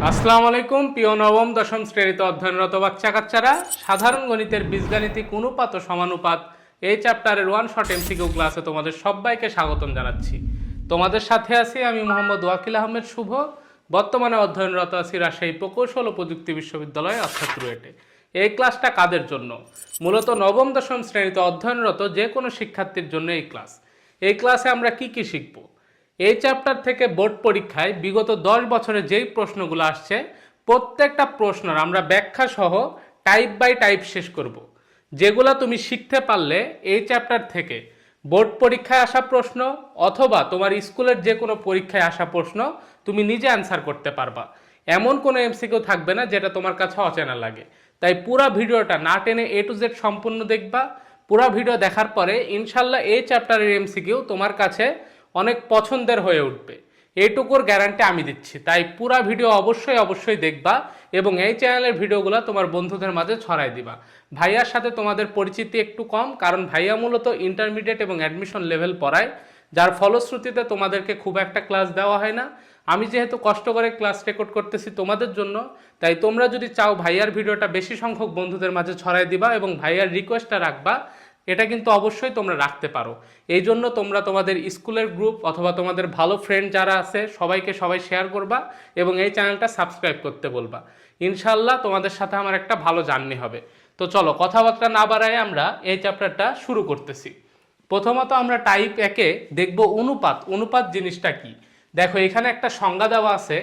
আসসালামু আলাইকুম প্রিয় নবম দশম শ্রেণীতে অধ্যয়নরত বাচ্চা কাচ্চারা, সাধারণ গণিতের বীজগাণিতিক অনুপাত ও সমানুপাত এই চ্যাপ্টারের ওয়ান শট এমসিকিউ ক্লাসে তোমাদের সবাইকে স্বাগতম জানাচ্ছি। তোমাদের সাথে আছি আমি মোহাম্মদ ওয়াকিল আহমেদ শুভ। বর্তমানে অধ্যয়নরত আছি রাজশাহী প্রকৌশল ও প্রযুক্তি বিশ্ববিদ্যালয়ে অর্থাৎ রুয়েটে। এই ক্লাসটা কাদের জন্য? মূলত নবম দশম শ্রেণীতে অধ্যয়নরত যে কোনো শিক্ষার্থীর জন্য এই ক্লাস। এই ক্লাসে আমরা কি কি শিখব? এই চ্যাপ্টার থেকে বোর্ড পরীক্ষায় বিগত 10 বছরে যেই প্রশ্নগুলো আসছে প্রত্যেকটা প্রশ্নের আমরা ব্যাখ্যা সহ টাইপ বাই টাইপ শেষ করব। যেগুলো তুমি শিখতে পারলে এই চ্যাপ্টার থেকে বোর্ড পরীক্ষায় আসা প্রশ্ন অথবা তোমার স্কুলের যে কোনো পরীক্ষায় আসা প্রশ্ন তুমি নিজে অ্যান্সার করতে পারবা। এমন কোনো এমসিকিউ থাকবে না যেটা তোমার কাছে অচেনা লাগে। তাই পুরা ভিডিওটা না টেনে এ টু জেড সম্পূর্ণ দেখবা। পুরা ভিডিও দেখার পরে ইনশাল্লাহ এই চ্যাপ্টারের এমসিকিউ তোমার কাছে অনেক পছন্দের হয়ে উঠবে, এইটুকুর গ্যারান্টি আমি দিচ্ছি। তাই পুরা ভিডিও অবশ্যই দেখবা এবং এই চ্যানেলের ভিডিওগুলো তোমার বন্ধুদের মাঝে ছড়াই দিবা। ভাইয়ার সাথে তোমাদের পরিচিতি একটু কম, কারণ ভাইয়া মূলত ইন্টারমিডিয়েট এবং অ্যাডমিশন লেভেল পড়ায়, যার ফলশ্রুতিতে তোমাদেরকে খুব একটা ক্লাস দেওয়া হয় না। আমি যেহেতু কষ্ট করে ক্লাস রেকর্ড করতেছি তোমাদের জন্য, তাই তোমরা যদি চাও ভাইয়ার ভিডিওটা বেশি সংখ্যক বন্ধুদের মাঝে ছড়াই দিবা এবং ভাইয়ার রিকোয়েস্টটা রাখবা, এটা কিন্তু অবশ্যই তোমরা রাখতে পারো। এই জন্য তোমরা তোমাদের স্কুলের গ্রুপ অথবা তোমাদের ভালো ফ্রেন্ড যারা আছে সবাইকে শেয়ার করবা এবং এই চ্যানেলটা সাবস্ক্রাইব করতে বলবা। ইনশাল্লাহ তোমাদের সাথে আমার একটা ভালো জার্নি হবে। তো চলো কথাবার্তা না বাড়ায় আমরা এই চ্যাপ্টারটা শুরু করতেছি। প্রথমত আমরা টাইপ একে দেখব অনুপাত। অনুপাত জিনিসটা কি? দেখো এখানে একটা সংজ্ঞা দেওয়া আছে,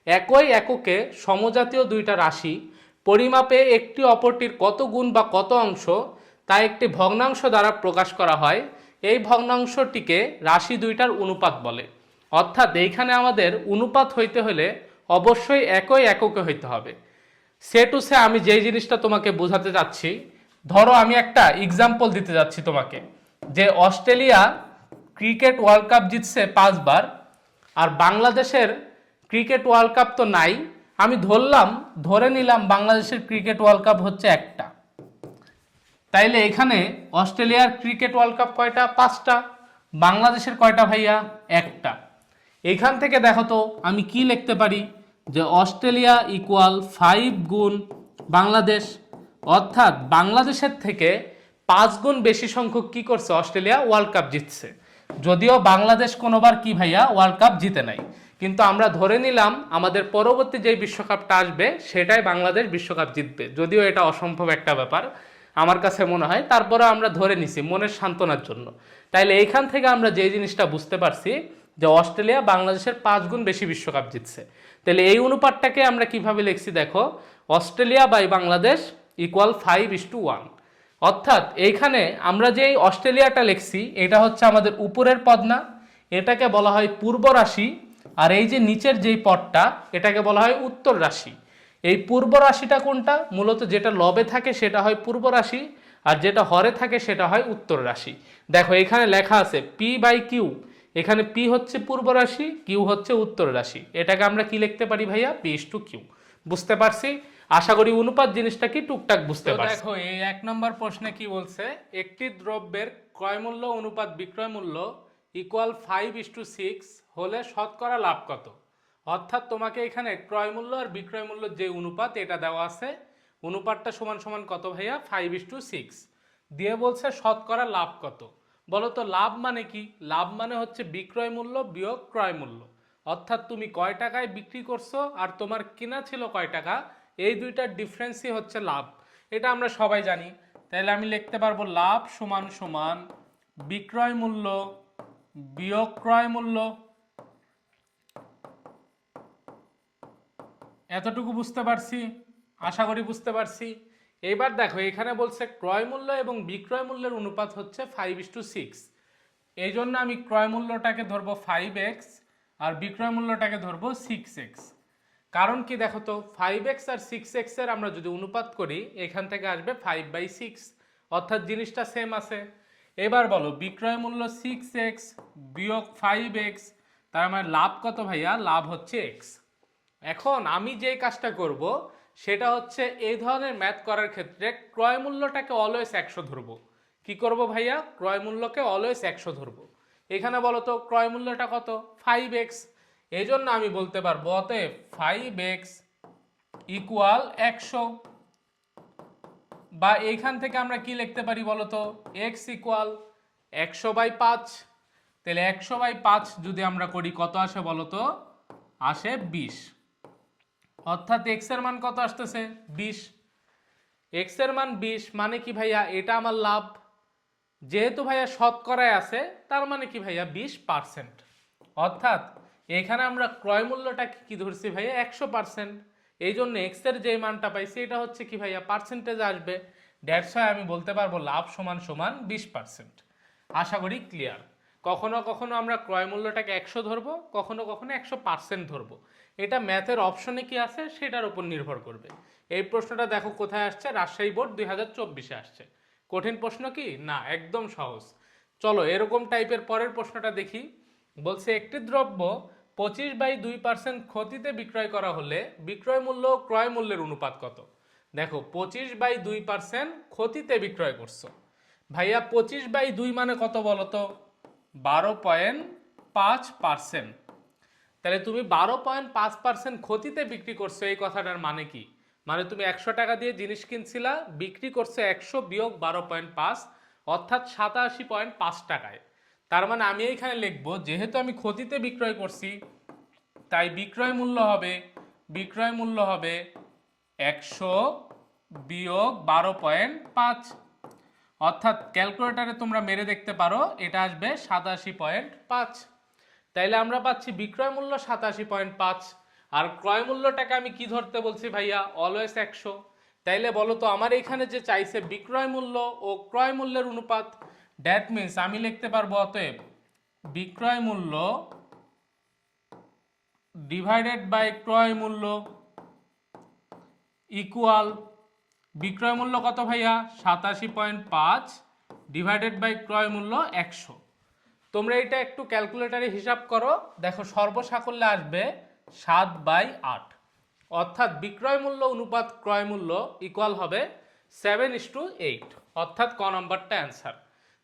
একই এককে সমজাতীয় দুইটা রাশি পরিমাপে একটি অপরটির কত গুণ বা কত অংশ তা একটি ভগ্নাংশ দ্বারা প্রকাশ করা হয়। এই ভগ্নাংশটিকে রাশি দুইটার অনুপাত বলে। অর্থাৎ এইখানে আমাদের অনুপাত হইতে হলে অবশ্যই একই এককে হইতে হবে। সে টু সে আমি যেই জিনিসটা তোমাকে বোঝাতে যাচ্ছি, ধরো আমি একটা এক্সাম্পল দিতে যাচ্ছি তোমাকে, যে অস্ট্রেলিয়া ক্রিকেট ওয়ার্ল্ড কাপ জিতছে 5 বার, আর বাংলাদেশের ক্রিকেট ওয়ার্ল্ড কাপ তো নাই। আমি ধরে নিলাম বাংলাদেশের ক্রিকেট ওয়ার্ল্ড কাপ হচ্ছে একটা। তাইলে এখানে অস্ট্রেলিয়ার ক্রিকেট ওয়ার্ল্ড কাপ কয়টা? 5টা। বাংলাদেশের কয়টা ভাইয়া? একটা। এখান থেকে দেখো তো আমি কি লিখতে পারি, যে অস্ট্রেলিয়া ইকুয়াল 5 গুণ বাংলাদেশ। অর্থাৎ বাংলাদেশের থেকে 5 গুণ বেশি সংখ্যক কি করছে? অস্ট্রেলিয়া ওয়ার্ল্ড কাপ জিতছে। যদিও বাংলাদেশ কোনোবার কি ভাইয়া ওয়ার্ল্ড কাপ জিতে নাই, কিন্তু আমরা ধরে নিলাম আমাদের পরবর্তী যে বিশ্বকাপটা আসবে সেটাই বাংলাদেশ বিশ্বকাপ জিতবে। যদিও এটা অসম্ভব একটা ব্যাপার আমার কাছে মনে হয়, তারপরে আমরা ধরে নিছি মনের সান্ত্বনার জন্য। তাইলে এইখান থেকে আমরা যে জিনিসটা বুঝতে পারছি যে অস্ট্রেলিয়া বাংলাদেশের 5 গুণ বেশি বিশ্বকাপ জিতছে। তাহলে এই অনুপাতটাকে আমরা কিভাবে লিখছি দেখো, অস্ট্রেলিয়া বাই বাংলাদেশ ইকুয়াল 5:1। অর্থাৎ এইখানে আমরা যে অস্ট্রেলিয়াটা লিখছি এটা হচ্ছে আমাদের উপরের পদ না, এটাকে বলা হয় পূর্ব রাশি। আর এই যে নিচের যেই পদটা এটাকে বলা হয় উত্তর রাশি। এই পূর্ব রাশিটা কোনটা? মূলত যেটা লবে থাকে সেটা হয় পূর্ব রাশি, আর যেটা হরে থাকে সেটা হয় উত্তর রাশি। দেখো এখানে লেখা আছে পি বাই কিউ। এখানে পি হচ্ছে পূর্ব রাশি, কিউ হচ্ছে উত্তর রাশি। এটাকে আমরা কি লিখতে পারি ভাইয়া? P/Q। বুঝতে পারছি? আশা করি অনুপাত জিনিসটা কি টুকটাক বুঝতে পারছি। দেখো এই 1 নম্বর প্রশ্নে কি বলছে, একটি দ্রব্যের ক্রয় মূল্য অনুপাত বিক্রয় মূল্য ইকুয়াল 5:6 হলে শতকরা লাভ কত? অর্থাৎ তোমাকে এখানে ক্রয় মূল্য আর বিক্রয় মূল্য যে অনুপাত এটা দেওয়া আছে, অনুপাতটা সমান সমান কত ভাইয়া? 5:6 দিয়ে বলছে শতকরা লাভ কত। বলো তো লাভ মানে কি? লাভ মানে হচ্ছে বিক্রয় মূল্য বিয়োগ ক্রয় মূল্য। অর্থাৎ তুমি কয় টাকায় বিক্রি করছো আর তোমার কেনা ছিল কয় টাকা, এই দুইটার ডিফারেন্সই হচ্ছে লাভ। এটা আমরা সবাই জানি। তাহলে আমি লিখতে পারবো লাভ সমান সমান বিক্রয় মূল্য বিয়োগ ক্রয় মূল্য। এতটুকু বুঝতে পারছি? আশা করি বুঝতে পারছি। এবার দেখো এখানে বলছে ক্রয় মূল্য এবং বিক্রয় মূল্যের অনুপাত হচ্ছে 5:6। এই জন্য আমি ক্রয় মূল্যটাকে ধরবো 5x আর বিক্রয় মূল্যটাকে ধরবো 6x। কারণ কি দেখো তো, 5x আর 6x এর আমরা যদি অনুপাত করি এখান থেকে আসবে 5/6, অর্থাৎ জিনিসটা সেম আছে। এবার বলো বিক্রয় মূল্য 6x বিয়োগ 5x, তার মানে লাভ কত ভাইয়া? লাভ হচ্ছে x। এখন আমি যে কাজটা করব সেটা হচ্ছে এই ধরনের ম্যাথ করার ক্ষেত্রে ক্রয় মূল্যটাকে অলওয়েজ 100 ধরবো। কি করব ভাইয়া? ক্রয় মূল্যকে অলওয়েজ 100 ধরবো। এখানে বলো তো ক্রয় মূল্যটা কত? 5x। এই জন্য আমি বলতে পারবো অতএব 5x ইকুয়াল 100, বা এইখান থেকে আমরা কি লিখতে পারি বলতো, এক্স ইকুয়াল 100/5। তাহলে 100/5 যদি আমরা করি কত আসে বলতো, আসে 20। অর্থাৎ এক্স এর মান কত আসতেছে, 20। এক্স এর মান 20 মানে কি ভাইয়া, এটা আমার লাভ। যেহেতু ভাইয়া শতকরায় আছে, তার মানে কি ভাইয়া 20%। অর্থাৎ এখানে আমরা ক্রয় মূল্যটাকে কি ধরছি ভাইয়া, 100%। এই জন্য এক্স এর যে মানটা পাইছি এটা হচ্ছে কি ভাইয়া, পার্সেন্টেজ আসবে। দ্যাটস ওয়াই আমি বলতে পারবো লাভ সমান সমান 20%। আশা করি ক্লিয়ার। কখনো কখনো আমরা ক্রয় মূল্যটাকে 100 ধরবো, কখনো কখনো 100% ধরবো। এটা ম্যাথের অপশনে কি আছে সেটার উপর নির্ভর করবে। এই প্রশ্নটা দেখো কোথায় আসছে, রাজশাহী বোর্ড 2024-এ আসছে। কঠিন প্রশ্ন কি না, একদম সহজ। চলো এরকম টাইপের পরের প্রশ্নটা দেখি। বলছে একটি দ্রব্য 25/2% ক্ষতিতে বিক্রয় করা হলে বিক্রয় মূল্য ক্রয় মূল্যের অনুপাত কত। দেখো 25/2% ক্ষতিতে বিক্রয় করছো ভাইয়া, 25/2 মানে কত বলতো, 12.5%। তাহলে তুমি 12.5% ক্ষতিতে বিক্রি করছো, এই কথাটার মানে কি, মানে তুমি 100 টাকা দিয়ে জিনিস কিনছিলা, বিক্রি করছো 100 বিয়োগ 12.5, অর্থাৎ 87.5 টাকায়। তার মানে আমি এইখানে লিখবো, যেহেতু আমি ক্ষতিতে বিক্রয় করছি, তাই বিক্রয় মূল্য হবে 100 বিয়োগ 12.5। অর্থাৎ ক্যালকুলেটারে তোমরা মেরে দেখতে পারো, এটা আসবে 87.5। তাইলে আমরা পাচ্ছি বিক্রয় মূল্য 87.5, আর ক্রয় মূল্যটাকে আমি কি ধরতে বলছি ভাইয়া, অলওয়েজ 100। তাইলে বলো তো আমার এখানে যে চাইছে বিক্রয় মূল্য ও ক্রয় মূল্যের অনুপাত, দ্যাট মিনস আমি লিখতে পারবো অতএব বিক্রয় মূল্য ডিভাইডেড বাই ক্রয় মূল্য ইকুয়াল, বিক্রয় মূল্য কত ভাইয়া, 87.5 ডিভাইডেড বাই ক্রয় মূল্য 100। তোমরা এটা একটু ক্যালকুলেটারে হিসাব করো, দেখো সর্বসাকল্যে আসবে 7/8। অর্থাৎ বিক্রয় মূল্য অনুপাত ক্রয় মূল্য ইকুয়াল হবে 7:8। অর্থাৎ ক নম্বরটা অ্যান্সার।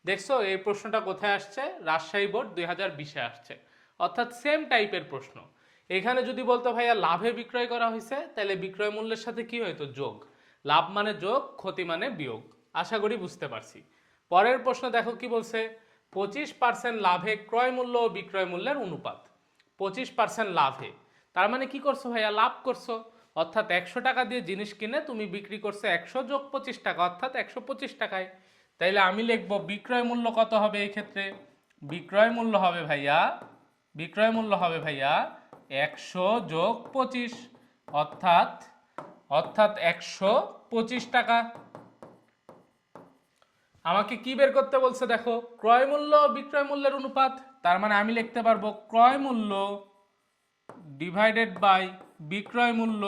দেখছো এই প্রশ্নটা কোথায় আসছে, রাজশাহী বোর্ড 2020-এ আসছে। অর্থাৎ সেম টাইপের প্রশ্ন। এখানে যদি বলতো ভাইয়া লাভে বিক্রয় করা হয়েছে, তাহলে বিক্রয় মূল্যের সাথে কি হইতো, যোগ। লাভ মানে যোগ, ক্ষতি মানে বিয়োগ। আশা করি বুঝতে পারছি। পরের প্রশ্ন দেখো কি বলছে, 25% লাভে ক্রয় মূল্য ও বিক্রয় মূল্যের অনুপাত। 25% লাভে, তার মানে কি করছো ভাইয়া, লাভ করছো। অর্থাৎ 100 টাকা দিয়ে জিনিস কিনে তুমি বিক্রি করছো 100 যোগ 25 টাকা, অর্থাৎ 125 টাকায়। তাইলে আমি লিখবো বিক্রয় মূল্য কত হবে এই ক্ষেত্রে, বিক্রয় মূল্য হবে ভাইয়া 100 যোগ 25, অর্থাৎ 125 টাকা। আমাকে কি বের করতে বলছে দেখো, ক্রয় মূল্য বিক্রয় মূল্যের অনুপাত। তার মানে আমি লিখতে পারবো ক্রয় মূল্য ডিভাইডেড বাই বিক্রয় মূল্য,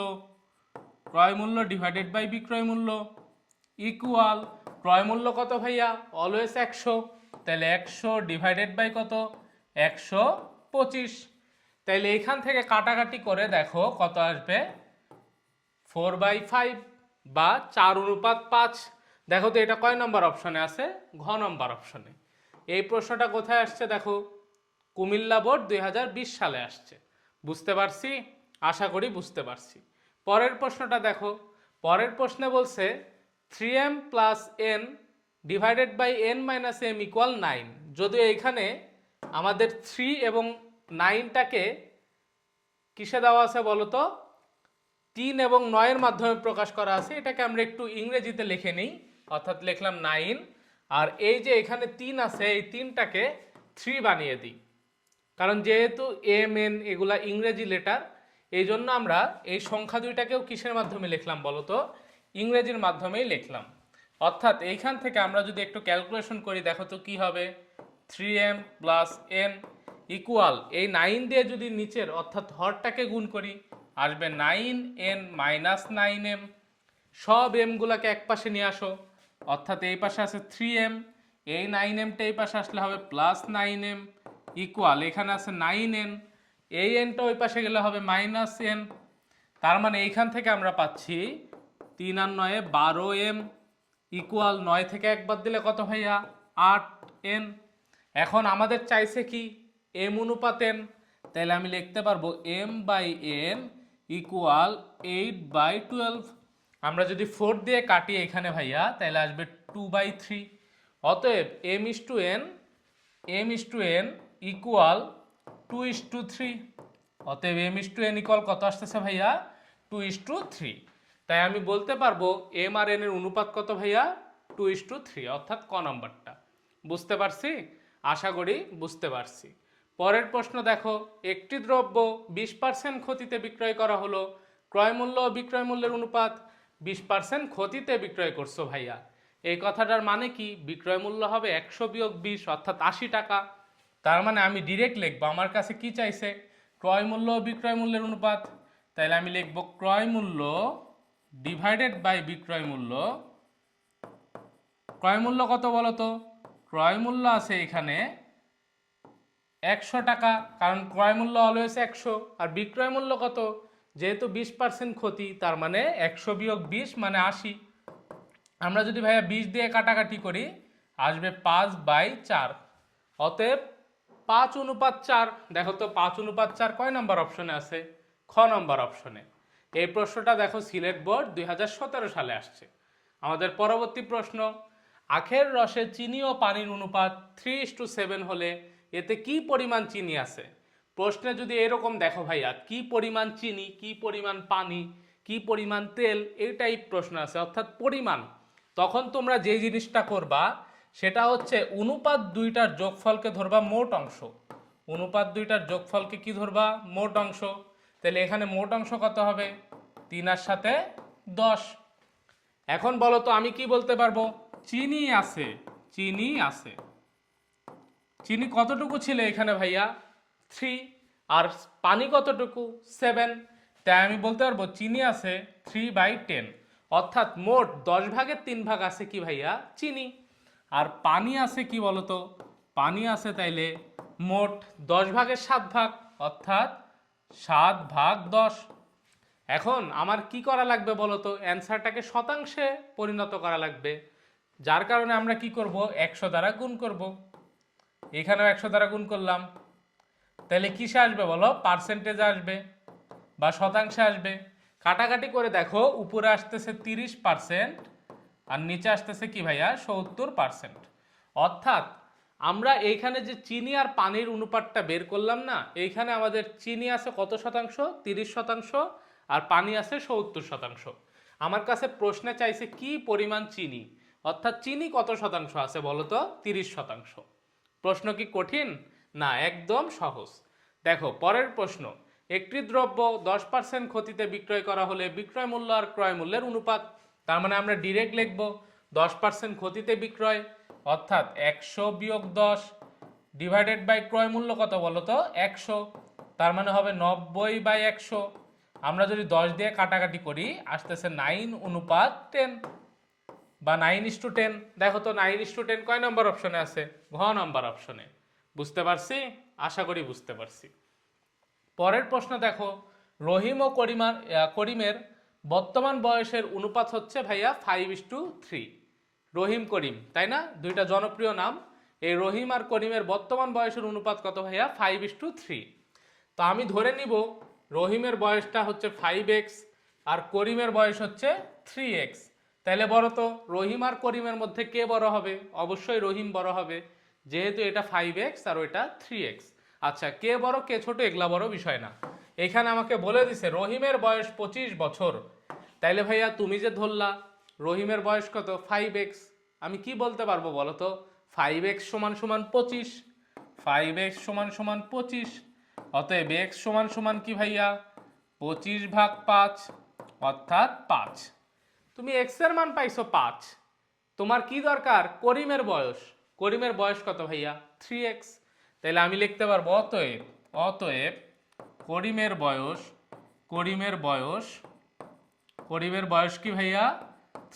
ডিভাইডেড বাই বিক্রয় মূল্য ইকুয়াল, ক্রয় মূল্য কত ভাইয়া, অলওয়েজ 100। তাহলে 100 ডিভাইডেড বাই কত, 125। তাইলে এখান থেকে কাটাকাটি করে দেখো কত আসবে, 4/5 বা 4:5। দেখো তো এটা কয় নম্বর অপশনে আছে, ঘ নম্বর অপশনে। এই প্রশ্নটা কোথায় আসছে দেখো, কুমিল্লা বোর্ড 2020 সালে আসছে। বুঝতে পারছি, আশা করি বুঝতে পারছি। পরের প্রশ্নটা দেখো, পরের প্রশ্নে বলছে 3m plus n divided by n minus m equal 9। যদিও এইখানে আমাদের 3 এবং 9টাকে কিসে দেওয়া আছে বলতো, 3 এবং 9-এর মাধ্যমে প্রকাশ করা আছে। এটাকে আমরা একটু ইংরেজিতে লিখে নিই, অর্থাৎ লিখলাম 9, আর এই যে এখানে 3 আছে, এই 3টাকে 3 বানিয়ে দিই। কারণ যেহেতু এম এন এগুলা ইংরেজি লেটার, এই জন্য আমরা এই সংখ্যা দুইটাকেও কিসের মাধ্যমে লিখলাম বলতো, ইংরেজির মাধ্যমেই লিখলাম। অর্থাৎ এইখান থেকে আমরা যদি একটু ক্যালকুলেশন করি, দেখো তো কি হবে, 3m প্লাস n ইকুয়াল, এই 9 দিয়ে যদি নিচের অর্থাৎ হরটাকে গুণ করি, আসবে 9n মাইনাস 9m। সব এমগুলোকে এক পাশে নিয়ে আসো, অর্থাৎ এই পাশে আছে 3m, এই 9mটা এই পাশে আসলে হবে প্লাস 9m ইকুয়াল, এখানে আছে 9n, এই nটা ওই পাশে গেলে হবে মাইনাস n। তার মানে এইখান থেকে আমরা পাচ্ছি 3 আর 9 12m ইকুয়াল, 9 থেকে একবার দিলে কত ভাইয়া, 8n। এখন আমাদের চাইছে কি, m অনুপাত n। তাহলে আমি লিখতে পারবো m/n ইকুয়াল 8/12। আমরা যদি 4 দিয়ে কাটি এখানে ভাইয়া তাহলে আসবে 2/3। অতএব m/n ইকুয়াল 2:3। অতএব m/n ইকুয়াল কত আসতেছে ভাইয়া? 2:3। তাই আমি বলতে পারবো m আর n এর অনুপাত কত ভাইয়া? 2:3, অর্থাৎ ক নম্বরটা। বুঝতে পারছি? আশা করি বুঝতে পারছি। পরের প্রশ্ন দেখো, একটি দ্রব্য 20% ক্ষতিতে বিক্রয় করা হলো, ক্রয় মূল্য ও বিক্রয় মূল্যের অনুপাত 20% ক্ষতিতে বিক্রয় করছো ভাইয়া। এই কথাটার মানে কি? বিক্রয় মূল্য হবে 100-20 অর্থাৎ 80 টাকা। তার মানে আমি ডিরেক্ট লিখবো, আমার কাছে কি চাইছে? ক্রয় মূল্য ও বিক্রয় মূল্যের অনুপাত। তাহলে আমি লিখবো ক্রয় মূল্য ডিভাইডেড বাই বিক্রয় মূল্য। ক্রয় মূল্য কত বলো তো? ক্রয় মূল্য আছে এখানে 100 টাকা, কারণ ক্রয় মূল্য অলওয়েজ 100। আর বিক্রয় মূল্য কত? যেহেতু 20% ক্ষতি, তার মানে 100-20 মানে 80। আমরা যদি ভাইয়া 20 দিয়ে কাটাকাটি করি আসবে 5/4। অতএব 5:4। দেখো তো 5:4 কয় নম্বর অপশনে আছে? খ নম্বর অপশনে। এই প্রশ্নটা দেখো সিলেট বোর্ড 2017 সালে আসছে। আমাদের পরবর্তী প্রশ্ন, আখের রসে চিনি ও পানির অনুপাত 3:7 হলে এতে কি পরিমাণ চিনি আছে? প্রশ্নে যদি এরকম দেখো ভাইয়া, কি পরিমাণ চিনি, কি পরিমাণ পানি, কি পরিমাণ তেল, এই টাইপ প্রশ্ন আছে, অর্থাৎ পরিমাণ, তখন তোমরা যে জিনিসটা করবা সেটা হচ্ছে অনুপাত দুইটার যোগফলকে ধরবা মোট অংশ। অনুপাত দুইটার যোগফলকে কি ধরবা? মোট অংশ। তাহলে এখানে মোট অংশ কত হবে? 3 আর সাথে 10। এখন বলো তো আমি কি বলতে পারবো? চিনি আছে, চিনি আছে। চিনি কতটুকু ছিল এখানে ভাইয়া? 3। আর পানি কতটুকু? 7। তাই আমি বলতে পারবো চিনি আছে 3/10, অর্থাৎ মোট 10 ভাগের 3 ভাগ আছে কি ভাইয়া? চিনি। আর পানি আছে কি বলতো? পানি আছে তাইলে মোট 10 ভাগের 7 ভাগ, অর্থাৎ 7/10। এখন আমার কি করা লাগবে বলতো? অ্যান্সারটাকে শতাংশে পরিণত করা লাগবে, যার কারণে আমরা কি করব? 100 দ্বারা গুণ করব। এখানেও 100 দ্বারা গুণ করলাম। তাহলে কিসে আসবে বলো? পার্সেন্টেজে আসবে বা শতাংশে আসবে। কাটাকাটি করে দেখো, উপরে আসতেছে 30% আর নিচে আসতেছে কি ভাইয়া? 70%। অর্থাৎ আমরা এইখানে যে চিনি আর পানির অনুপাতটা বের করলাম না, এইখানে আমাদের চিনি আছে কত শতাংশ? 30%, আর পানি আছে 70%। আমার কাছে প্রশ্নে চাইছে কি পরিমাণ চিনি, অর্থাৎ চিনি কত শতাংশ আছে বলো তো? 30%। প্রশ্ন কি কঠিন? না, একদম সহজ। দেখো পরের প্রশ্ন, একটি দ্রব্য 10% ক্ষতিতে বিক্রয় করা হলে বিক্রয় মূল্য আর ক্রয় মূল্যের অনুপাত। তার মানে আমরা ডিরেক্ট লিখব 10% ক্ষতিতে বিক্রয়, অর্থাৎ 100-10 ডিভাইডেড বাই ক্রয় মূল্য কত বলো তো? 100। তার মানে হবে 90/100। আমরা যদি 10 দিয়ে কাটাকাটি করি আসতেছে 9:10 বা 9:10। দেখো তো 9:10 কয় নম্বর অপশনে আছে? ঘ নম্বর অপশনে। বুঝতে পারছি? আশা করি বুঝতে পারছি। পরের প্রশ্ন দেখো, রহিম ও করিমের বর্তমান বয়সের অনুপাত হচ্ছে ভাইয়া 5:3। রহিম করিম, তাই না? দুইটা জনপ্রিয় নাম। এই রহিম আর করিমের বর্তমান বয়সের অনুপাত কত ভাইয়া? 5:3। তো আমি ধরে নিব রহিমের বয়সটা হচ্ছে 5x আর করিমের বয়স হচ্ছে 3x। তাহলে বলো তো রহিম আর করিমের মধ্যে কে বড় হবে? অবশ্যই রহিম বড় হবে, যেহেতু এটা 5x আর ওইটা 3x। আচ্ছা, কে বড় কে ছোট এগুলা বড় বিষয় না। এখানে আমাকে বলে দিছে রহিমের বয়স 25 বছর। তাইলে ভাইয়া তুমি যে ধরলা রহিমের বয়স কত? 5x, আমি কি বলতে পারবো বলো তো? 5x = 25। 5x = 25। অতএব x = কি ভাইয়া? 25/5, অর্থাৎ 5। তুমি x এর মান পাইছো 5। তোমার কি দরকার? করিমের বয়স। করিমের বয়স কত ভাইয়া? 3x। তাহলে আমি লিখতে পারবো অতএব করিমের বয়স করিমের বয়স কি ভাইয়া?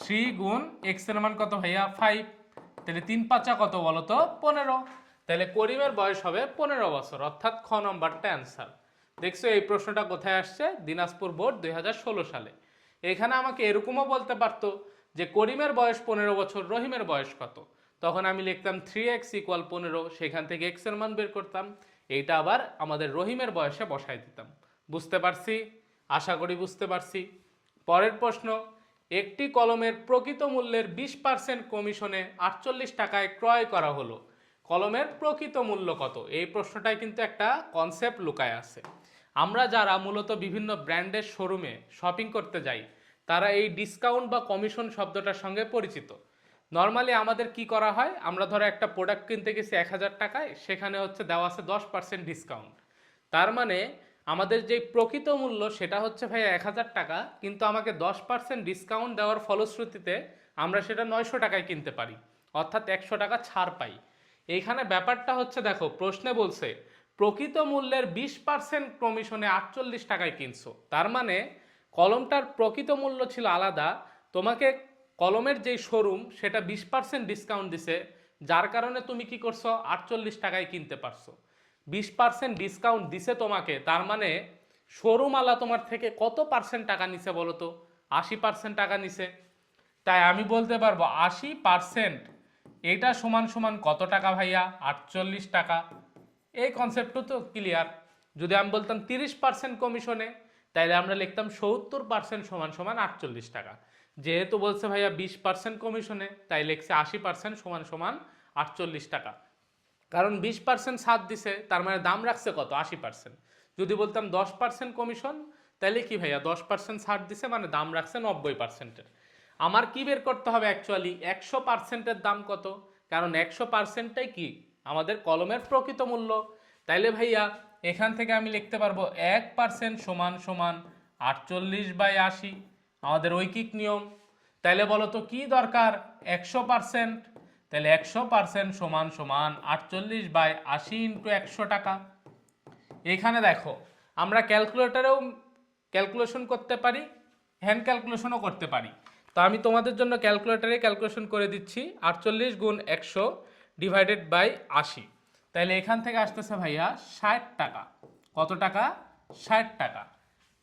3 গুণ x এর মান কত ভাইয়া? 5। তাহলে 3×5 কত বলো তো? 15। তাহলে করিমের বয়স হবে 15 বছর, অর্থাৎ খ নম্বরটা অ্যান্সার। দেখছো এই প্রশ্নটা কোথায় আসছে? দিনাজপুর বোর্ড 2016 সালে। এখানে আমাকে এরকমও বলতে পারতো যে করিমের বয়স 15 বছর, রহিমের বয়স কত? তখন আমি লিখতাম 3x = 15, সেখান থেকে x এর মান বের করতাম, এইটা আবার আমাদের রহিমের বয়সে বসাই দিতাম। বুঝতে পারছি? আশা করি বুঝতে পারছি। পরের প্রশ্ন, একটি কলমের প্রকৃত মূল্যের 20% কমিশনে 48 টাকায় ক্রয় করা হলো, কলমের প্রকৃত মূল্য কত? এই প্রশ্নটায় কিন্তু একটা কনসেপ্ট লুকায় আছে। আমরা যারা মূলত বিভিন্ন ব্র্যান্ডের শোরুমে শপিং করতে যাই তারা এই ডিসকাউন্ট বা কমিশন শব্দটার সঙ্গে পরিচিত। নর্মালি আমাদের কি করা হয়, আমরা ধরো একটা প্রোডাক্ট কিনতে গেছি 1000 টাকায়, সেখানে হচ্ছে দেওয়া আছে 10% ডিসকাউন্ট। তার মানে আমাদের যে প্রকৃত মূল্য সেটা হচ্ছে ভাই 1000 টাকা, কিন্তু আমাকে 10% ডিসকাউন্ট দেওয়ার ফলশ্রুতিতে আমরা সেটা 900 টাকায় কিনতে পারি, অর্থাৎ 100 টাকা ছাড় পাই। এইখানে ব্যাপারটা হচ্ছে, দেখো প্রশ্নে বলছে প্রকৃত মূল্যের 20% কমিশনে 48 টাকায় কিনছো, তার মানে কলমটার প্রকৃত মূল্য ছিল আলাদা, তোমাকে কলমের যেই শোরুম সেটা 20% ডিসকাউন্ট দিছে, যার কারণে তুমি কি করছো 48 টাকায় কিনতে পারছো। 20% ডিসকাউন্ট দিছে তোমাকে, তার মানে শোরুম আলা তোমার থেকে কত পার্সেন্ট টাকা নিছে বলো তো? 80% টাকা নিছে। তাই আমি বলতে পারবো 80% এটা সমান সমান কত টাকা ভাইয়া? 48 টাকা। এই কনসেপ্টও তো ক্লিয়ার। যদি আমি বলতাম 30% কমিশনে, তাইলে আমরা লিখতাম 70% সমান সমান 48 টাকা। যেহেতু বলছে ভাইয়া 20% কমিশনে, তাই লিখছে 80% সমান সমান 48 টাকা। কারণ 20% ছাড় দিছে, তার মানে দাম রাখছে কত? 80%। যদি বলতাম 10% কমিশন, তাহলে কি ভাইয়া 10% ছাড় দিছে মানে দাম রাখছে 90%-এর। আমার কি বের করতে হবে অ্যাকচুয়ালি? 100%-এর দাম কত? কারণ 100%টাই কি আমাদের কলমের প্রকৃত মূল্য। তাইলে ভাইয়া এখান থেকে আমি লিখতে পারবো 1% সমান সমান 48/80, আমাদের ঐকিক নিয়ম। তাইলে বলো তো কি দরকার? 100%। তাহলে 100% সমান সমান 48/80 ইন্টু 100 টাকা। এখানে দেখো আমরা ক্যালকুলেটরেও ক্যালকুলেশন করতে পারি, হ্যান্ড ক্যালকুলেশনও করতে পারি। তো আমি তোমাদের জন্য ক্যালকুলেটরে ক্যালকুলেশন করে দিচ্ছি। 48 গুণ 100 ডিভাইডেড বাই 80, তাহলে এখান থেকে আসতেছে ভাইয়া 60 টাকা। কত টাকা? 60 টাকা।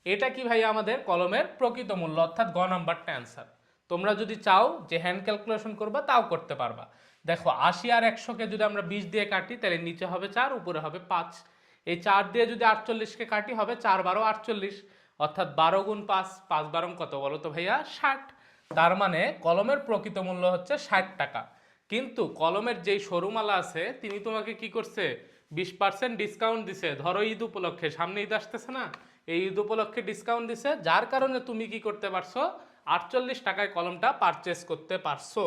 এটা কি ভাইয়া আমাদের কলমের প্রকৃত মূল্য, অর্থাৎ গ নাম্বারটা অ্যান্সার। তোমরা যদি চাও যে হ্যান্ড ক্যালকুলেশন করবা তাও করতে পারবা। দেখো 80 আর 100কে যদি আমরা 20 দিয়ে কাটি তাহলে নিচে হবে 4, উপরে হবে 5। এই 4 দিয়ে যদি 48কে কাটি হবে 4 12 48, অর্থাৎ 12 গুণ 5, 5 12 কত বলো তো ভাইয়া? 60। তার মানে কলমের প্রকৃত মূল্য হচ্ছে 60 টাকা। কিন্তু কলমের যেই শোরুমওয়ালা আছে তিনি তোমাকে কি করছে? 20% ডিসকাউন্ট দিছে। ধরো ঈদ উপলক্ষে, সামনে ঈদ আসতেছে না, এই ঈদ উপলক্ষে ডিসকাউন্ট দিছে, যার কারণে তুমি কি করতে পারছো? 48 টাকায় কলমটা পারচেস করতে পারছো।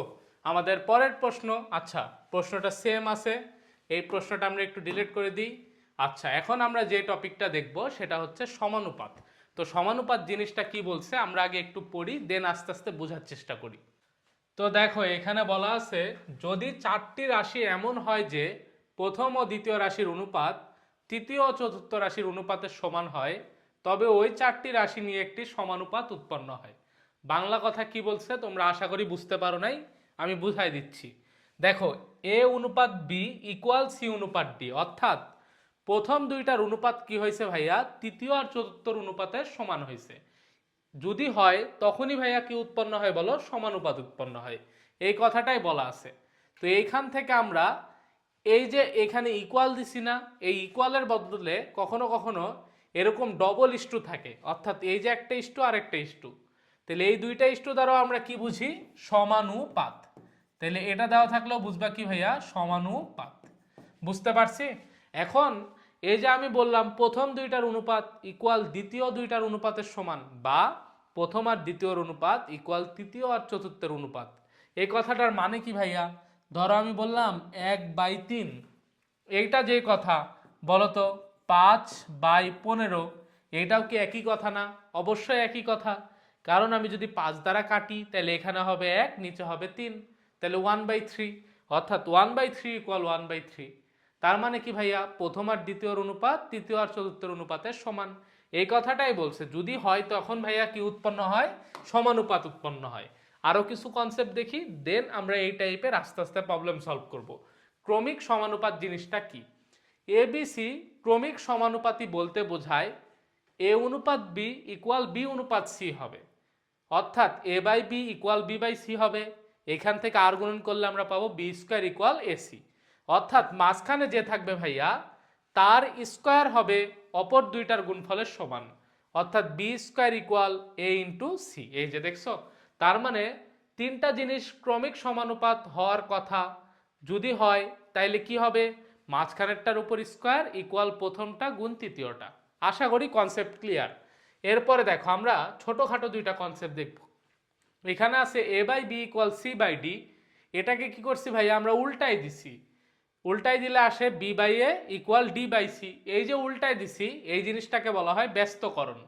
আমাদের পরের প্রশ্ন, আচ্ছা প্রশ্নটা সেম আছে, এই প্রশ্নটা আমরা একটু ডিলিট করে দিই। আচ্ছা এখন আমরা যে টপিকটা দেখব সেটা হচ্ছে সমানুপাত। তো সমানুপাত জিনিসটা কি বলছে আমরা আগে একটু পড়ি, দেন আস্তে আস্তে বোঝার চেষ্টা করি। তো দেখো এখানে বলা আছে, যদি 4টি রাশি এমন হয় যে প্রথম ও দ্বিতীয় রাশির অনুপাত তৃতীয় ও চতুর্থ রাশির অনুপাতের সমান হয়, তবে ওই 4টি রাশি নিয়ে একটি সমানুপাত উৎপন্ন হয়। বাংলা কথা কি বলছে তোমরা আশা করি বুঝতে পারো নাই, আমি বুঝাই দিচ্ছি। দেখো এ অনুপাত বি ইকুয়াল সি অনুপাত ডি, অর্থাৎ প্রথম দুইটার অনুপাত কি হয়েছে ভাইয়া? তৃতীয় আর চতুর্থর অনুপাতের সমান হয়েছে। যদি হয় তখনই ভাইয়া কি উৎপন্ন হয় বলো? সমানুপাত উৎপন্ন হয়। এই কথাটাই বলা আছে। তো এইখান থেকে আমরা এই যে এখানে ইকুয়াল দিছি না, এই ইকুয়ালের বদলে কখনো কখনো এরকম ডবল ইস্টু থাকে, অর্থাৎ এই যে একটা ইস্টু আর একটা ইস্টু, তাহলে এই দুইটা ইস্টু দ্বারাও আমরা কি বুঝি? সমানুপাত। তাহলে এটা দেওয়া থাকলেও বুঝবা কি ভাইয়া? সমানুপাত। বুঝতে পারছি? এখন এই যে আমি বললাম প্রথম দুইটার অনুপাত ইকুয়াল দ্বিতীয় দুইটার অনুপাতের সমান, বা প্রথম আর দ্বিতীয়র অনুপাত ইকুয়াল তৃতীয় আর চতুর্থের অনুপাত, এই কথাটার মানে কি ভাইয়া? ধরো আমি বললাম 1/3, এইটা যে কথা বলতো 5/15, এইটাও কি একই কথা না? অবশ্যই একই কথা। কারণ আমি যদি 5 দ্বারা কাটি তাহলে এখানে হবে 1, নিচে হবে 3, তাহলে 1/3, অর্থাৎ 1/3 ইকুয়াল 1/3। তার মানে কি ভাইয়া? প্রথম আর দ্বিতীয়র অনুপাত তৃতীয় আর চতুর্থের অনুপাতের সমান। এই কথাটাই বলছে, যদি হয় তখন ভাইয়া কি উৎপন্ন হয়? সমানুপাত উৎপন্ন হয়। আরও কিছু কনসেপ্ট দেখি, দেন আমরা এই টাইপের আস্তে আস্তে প্রবলেম সলভ করব। ক্রমিক সমানুপাত জিনিসটা কি? এবিসি ক্রমিক সমানুপাতি বলতে বোঝায় এ অনুপাত বি ইকুয়াল বি অনুপাত সি হবে, অর্থাৎ A by B equal B by C হবে। এখান থেকে আর গুণন করলে আমরা পাবো বি স্কোয়ার ইকুয়াল এসি, অর্থাৎ মাঝখানে যে থাকবে ভাইয়া তার স্কোয়ার হবে অপর দুইটার গুণফলের সমান, অর্থাৎ বি স্কোয়ার ইকুয়াল এ ইন্টু সি। এই যে দেখছো, তার মানে তিনটা জিনিস ক্রমিক সমানুপাত হওয়ার কথা যদি হয় তাইলে কি হবে, মাঝখানেরটার উপর স্কোয়ার ইকুয়াল প্রথমটা গুণ তৃতীয়টা। আশা করি কনসেপ্ট ক্লিয়ার। এরপরে দেখো আমরা ছোটোখাটো দুইটা কনসেপ্ট দেখব। এখানে আছে A by B equal C by D, এটাকে কি করছি ভাই আমরা উল্টাই দিছি। উল্টাই দিলে আসে b by a equal d by c. এই যে উল্টাই দিছি এই জিনিসটাকে বলা হয় ব্যস্তকরণ।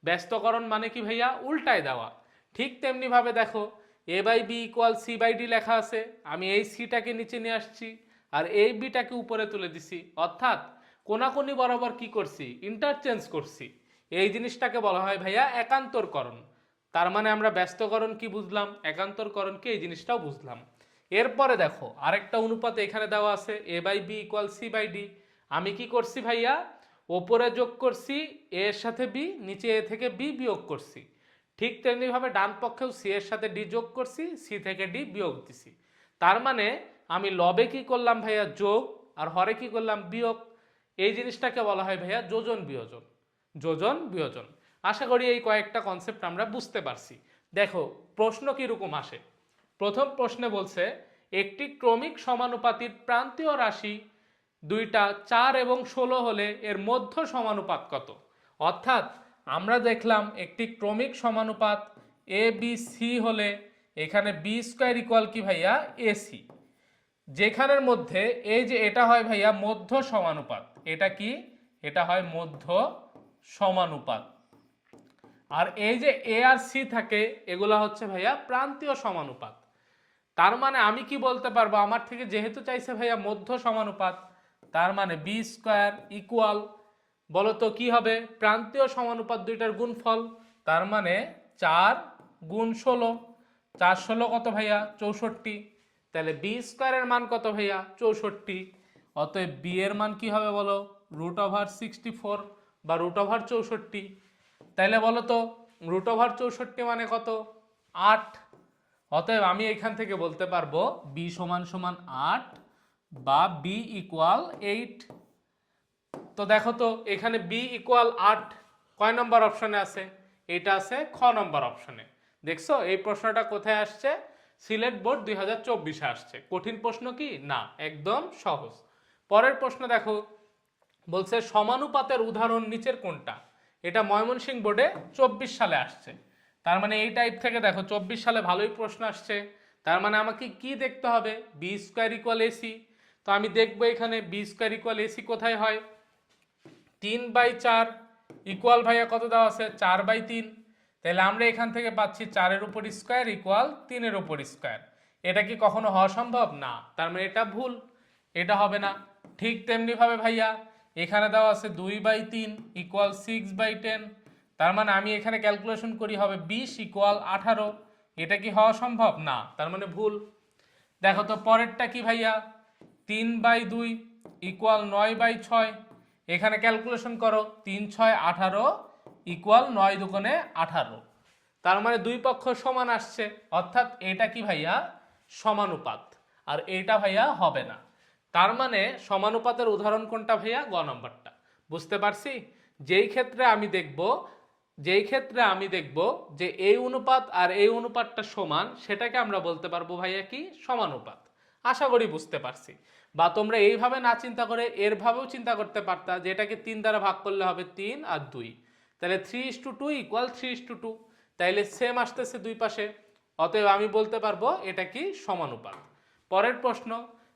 ব্যস্তকরণ মানে কি ভাইয়া, উল্টাই দেওয়া। ঠিক তেমনিভাবে দেখো A by B equal C by D লেখা আছে, আমি এই সিটাকে নিচে নিয়ে আসছি আর এই বিটাকে উপরে তুলে দিছি, অর্থাৎ কোনাকুনি বরাবর কি করছি, ইন্টারচেঞ্জ করছি। এই জিনিসটাকে বলা হয় ভাইয়া একান্তরকরণ। তার মানে আমরা ব্যস্তকরণ কি বুঝলাম, একান্তরকরণ কি এই জিনিসটাও বুঝলাম। এরপরে দেখো আরেকটা অনুপাত এখানে দেওয়া আছে A by B equal C by D. আমি কি করছি ভাইয়া, ওপরে যোগ করছি এ এর সাথে বি, নিচে এ থেকে বি বিয়োগ করছি। ঠিক তেমনিভাবে ডান পক্ষেও সি এর সাথে ডি যোগ করছি, সি থেকে ডি বিয়োগ দিছি। তার মানে আমি লবে কি করলাম ভাইয়া যোগ, আর হরে কি করলাম বিয়োগ। এই জিনিসটাকে বলা হয় ভাইয়া যোজন বিয়োজন। যোজন বিয়োজন। আশা করি এই কয়েকটা কনসেপ্ট আমরা বুঝতে পারছি। দেখো প্রশ্ন কীরকম আসে। প্রথম প্রশ্নে বলছে একটি ক্রমিক সমানুপাতির প্রান্তীয় রাশি দুইটা 4 এবং 16 হলে এর মধ্য সমানুপাত কত। অর্থাৎ আমরা দেখলাম একটি ক্রমিক সমানুপাত এ বি সি হলে এখানে বি স্কোয়ার ইকুয়াল কি ভাইয়া এসি, যেখানের মধ্যে এই যে এটা হয় ভাইয়া মধ্য সমানুপাত। এটা কি, এটা হয় মধ্য সমানুপাত। আর এই যে এ আর সি থাকে এগুলা হচ্ছে ভাইয়া প্রান্তীয় সমানুপাত। তার মানে আমি কি বলতে পারবো, আমার থেকে যেহেতু চাইছে ভাইয়া মধ্য সমানুপাত, তার মানে বি স্কোয়ার ইকুয়াল বলতো কি হবে, প্রান্তীয় সমানুপাত দুইটার গুণফল। তার মানে 4 গুণ 16, 4 16 কত ভাইয়া 64। তাহলে বি স্কোয়ারের মান কত ভাইয়া 64। অতএব বি এর মান কি হবে বলো, √64 বা √64। তাইলে বলো তো √64 মানে কত, 8। অতএব আমি এখান থেকে বলতে পারবো বি সমান সমান 8 বা বি ইকুয়াল 8। তো দেখো তো এখানে বি ইকুয়াল 8 কয় নম্বর অপশনে আছে, এটা আছে খ নম্বর অপশনে। দেখছো এই প্রশ্নটা কোথায় আসছে, সিলেট বোর্ড 2024-এ আসছে। কঠিন প্রশ্ন কি না, একদম সহজ। পরের প্রশ্ন দেখো, বলছে সমানুপাতের উদাহরণ নিচের কোনটা। এটা ময়মনসিংহ বোর্ডে 24 সালে আসছে। তার মানে এই টাইপ থেকে দেখো 24 সালে ভালোই প্রশ্ন আসছে। তার মানে আমাকে কি দেখতে হবে, বি স্কোয়ার ইকুয়াল এসি। তো আমি দেখবো এখানে বি স্কোয়ার ইকুয়াল এসি কোথায় হয়, 3/4 ইকুয়াল ভাইয়া কত দেওয়া আছে 4/3। তাহলে আমরা এখান থেকে পাচ্ছি 4-এর উপর স্কোয়ার ইকুয়াল 3-এর উপর স্কোয়ার। এটা কি কখনো হওয়া সম্ভব না, তার মানে এটা ভুল, এটা হবে না। ঠিক তেমনিভাবে ভাইয়া এখানে দেওয়া আছে 2/3 ইকুয়াল 6/10। তার মানে আমি এখানে ক্যালকুলেশন করি হবে 20 ইকুয়াল 18। এটা কি হওয়া সম্ভব না, তার মানে ভুল। দেখো তো পরেরটা কি ভাইয়া, 3/2 ইকুয়াল 9/6। এখানে ক্যালকুলেশন করো 3 6 18 ইকুয়াল 9 দুগুণে 18। তার মানে দুই পক্ষ সমান আসছে, অর্থাৎ এটা কি ভাইয়া সমানুপাত, আর এইটা ভাইয়া হবে না। তার মানে সমানুপাতের উদাহরণ কোনটা ভাইয়া, গ নম্বরটা। বুঝতে পারছি। যেই ক্ষেত্রে আমি দেখব যে এই অনুপাত আর এই অনুপাতটা সমান, সেটাকে আমরা বলতে পারবো ভাইয়া কি সমানুপাত। আশা করি বুঝতে পারছি। বা তোমরা এইভাবে না চিন্তা করে এরভাবেও চিন্তা করতে পারতা যে এটাকে 3 দ্বারা ভাগ করলে হবে 3 আর 2, তাহলে 3:2 ইকুয়াল 3:2। তাইলে সেম আসতেছে দুই পাশে, অতএব আমি বলতে পারবো এটা কি সমানুপাত। পরের প্রশ্ন,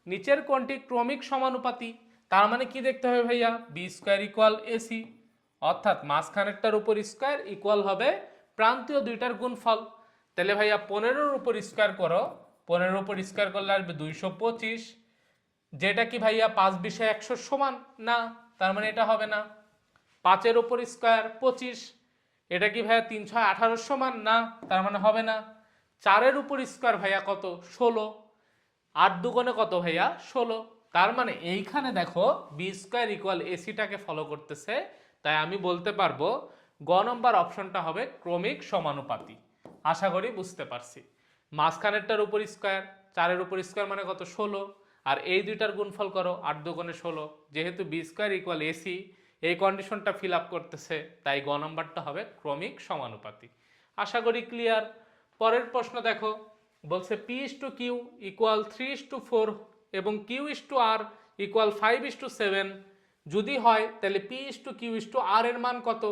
নিচের কোনটি ক্রমিক সমানুপাতি। তার মানে কি দেখতে হবে ভাইয়া, বি স্কোয়ার ইকুয়াল এসি, অর্থাৎ মাঝখানেরটার উপর স্কোয়ার ইকুয়াল হবে প্রান্তীয় দুইটার গুণফল। তাহলে ভাইয়া 15-এর উপর স্কোয়ার করো, 15-এর উপর স্কোয়ার করলে আসবে 225, যেটা কি ভাইয়া 5 × 100 সমান না, তার মানে এটা হবে না। 5-এর উপর স্কোয়ার 25, এটা কি ভাইয়া 3 6 18 সমান না, তার মানে হবে না। 4-এর উপর স্কোয়ার ভাইয়া কত 16, 8 দুগুণে কত ভাইয়া 16। তার মানে এইখানে দেখো বি স্কোয়ার ইকুয়াল এসিটাকে ফলো করতেছে, তাই আমি বলতে পারবো গ নম্বর অপশনটা হবে ক্রমিক সমানুপাতি। আশা করি বুঝতে পারছি। মাঝখানেরটার উপর স্কোয়ার, 4-এর উপর স্কোয়ার মানে কত 16, আর এই দুইটার গুণফল করো 8 দুগুণে 16। যেহেতু বি স্কোয়ার ইকুয়াল এসি, এই কন্ডিশনটা ফিল আপ করতেছে, তাই গ নাম্বারটা হবে ক্রমিক সমানুপাতি। আশা করি ক্লিয়ার। পরের প্রশ্ন দেখো, বলছে P/Q ইকুয়াল 3:4 এবং Q/R ইকুয়াল 5:7 যদি হয় তাহলে P/Q/R এর মান কত?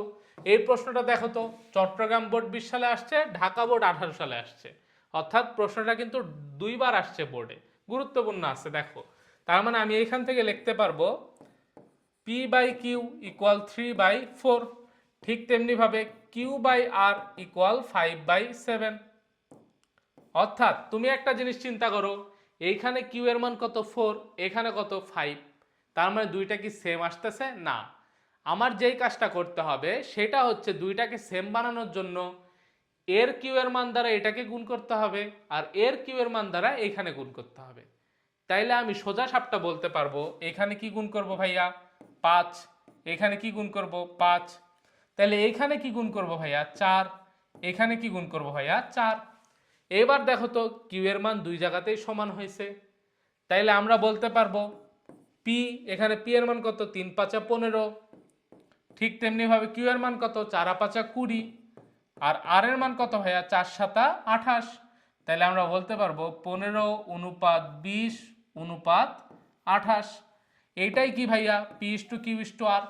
এই প্রশ্নটা দেখো তো, চট্টগ্রাম বোর্ড 20 সালে আসছে, ঢাকা বোর্ড 18 সালে আসছে, অর্থাৎ প্রশ্নটা কিন্তু দুইবার আসছে বোর্ডে, গুরুত্বপূর্ণ আছে। দেখো তার মানে আমি এইখান থেকে লিখতে পারবো P/Q ইকুয়াল 3/4, ঠিক তেমনিভাবে Q/R ইকুয়াল 5/7। অর্থাৎ তুমি একটা জিনিস চিন্তা করো, এইখানে কিউ এর মান কত 4, এখানে কত 5, তার মানে দুইটা কি সেম আসতেছে না? আমার যেই কাজটা করতে হবে সেটা হচ্ছে দুইটাকে সেম বানানোর জন্য এর কিউ এর মান দ্বারা এটাকে গুণ করতে হবে আর এর কিউ এর মান দ্বারা এখানে গুণ করতে হবে। তাইলে আমি সোজা সাপটা বলতে পারবো এখানে কি গুণ করব ভাইয়া 5, এখানে কি গুণ করব 5, তাহলে এইখানে কি গুণ করব ভাইয়া 4, এখানে কি গুণ করব ভাইয়া 4। এবার দেখো তো কিউ এর মান দুই জায়গাতেই সমান হয়েছে, তাইলে আমরা বলতে পারবো পি, এখানে পি এর মান কত 3×5 = 15, ঠিক তেমনি ভাবে কিউ এর মান কত 4×5 = 20, আর আর এর মান কত ভাইয়া 4×7 = 28। তাহলে আমরা বলতে পারবো 15:20:28। এইটাই কি ভাইয়া P/Q/R।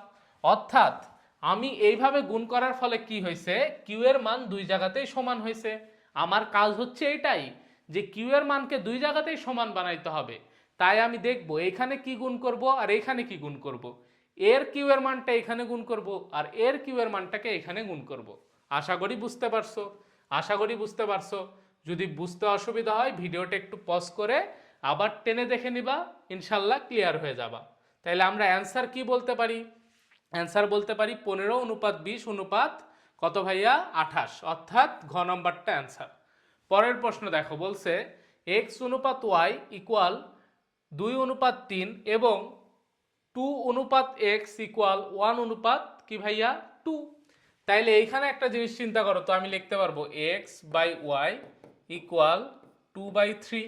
অর্থাৎ আমি এইভাবে গুণ করার ফলে কি হয়েছে, কিউ এর মান দুই জায়গাতেই সমান হয়েছে। আমার কাজ হচ্ছে এটাই যে কিউ এর মানকে দুই জায়গাতেই সমান বানাইতে হবে। তাই আমি দেখব এখানে কি গুণ করব আর এখানে কি গুণ করব, এর কিউ এর মানটা এখানে গুণ করব আর এর কিউ এর মানটাকে এখানে গুণ করব। আশা করি বুঝতে পারছো, আশা করি বুঝতে পারছো। যদি বুঝতে অসুবিধা হয় ভিডিওটা একটু পজ করে আবার টেনে দেখে নিবা, ইনশাল্লাহ ক্লিয়ার হয়ে যাবা। তাইলে আমরা অ্যান্সার কি বলতে পারি? অ্যান্সার বলতে পারি 15:20 কত ভাইয়া 28, অর্থাৎ ঘ নম্বরটা অ্যান্সার। পরের প্রশ্ন দেখো, বলছে x/y ইকুয়াল 2:3 এবং 2:x ইকুয়াল 1 কি ভাইয়া 2। তাইলে এইখানে একটা জিনিস চিন্তা করো তো, আমি লিখতে পারবো x/y ইকুয়াল 2/3,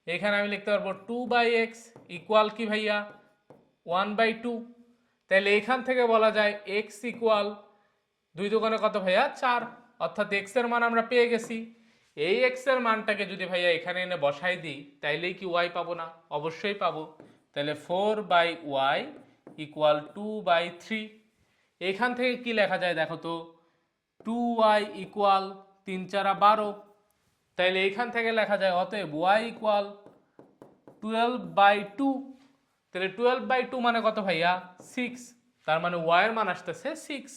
এখানে আমি লিখতে পারবো 2/x ইকুয়াল কি ভাইয়া 1/2। তাহলে এইখান থেকে বলা যায় x ইকুয়াল 2 কত ভাইয়া 4, অর্থাৎ x এর মান আমরা পেয়ে গেছি। এই x এর মানটাকে যদি ভাইয়া এখানে এনে বসাই দিই তাইলেই কি y পাবো না? অবশ্যই পাবো। তাহলে 4/y ইকুয়াল 2/3। এখান থেকে কি লেখা যায় দেখো তো, 2y ইকুয়াল 3×4 = 12। তাইলে এইখান থেকে লেখা যায় অতএব y ইকুয়াল 12/2। তাহলে 12/2 মানে কত ভাইয়া 6, তার মানে y এর মান আসতেছে 6,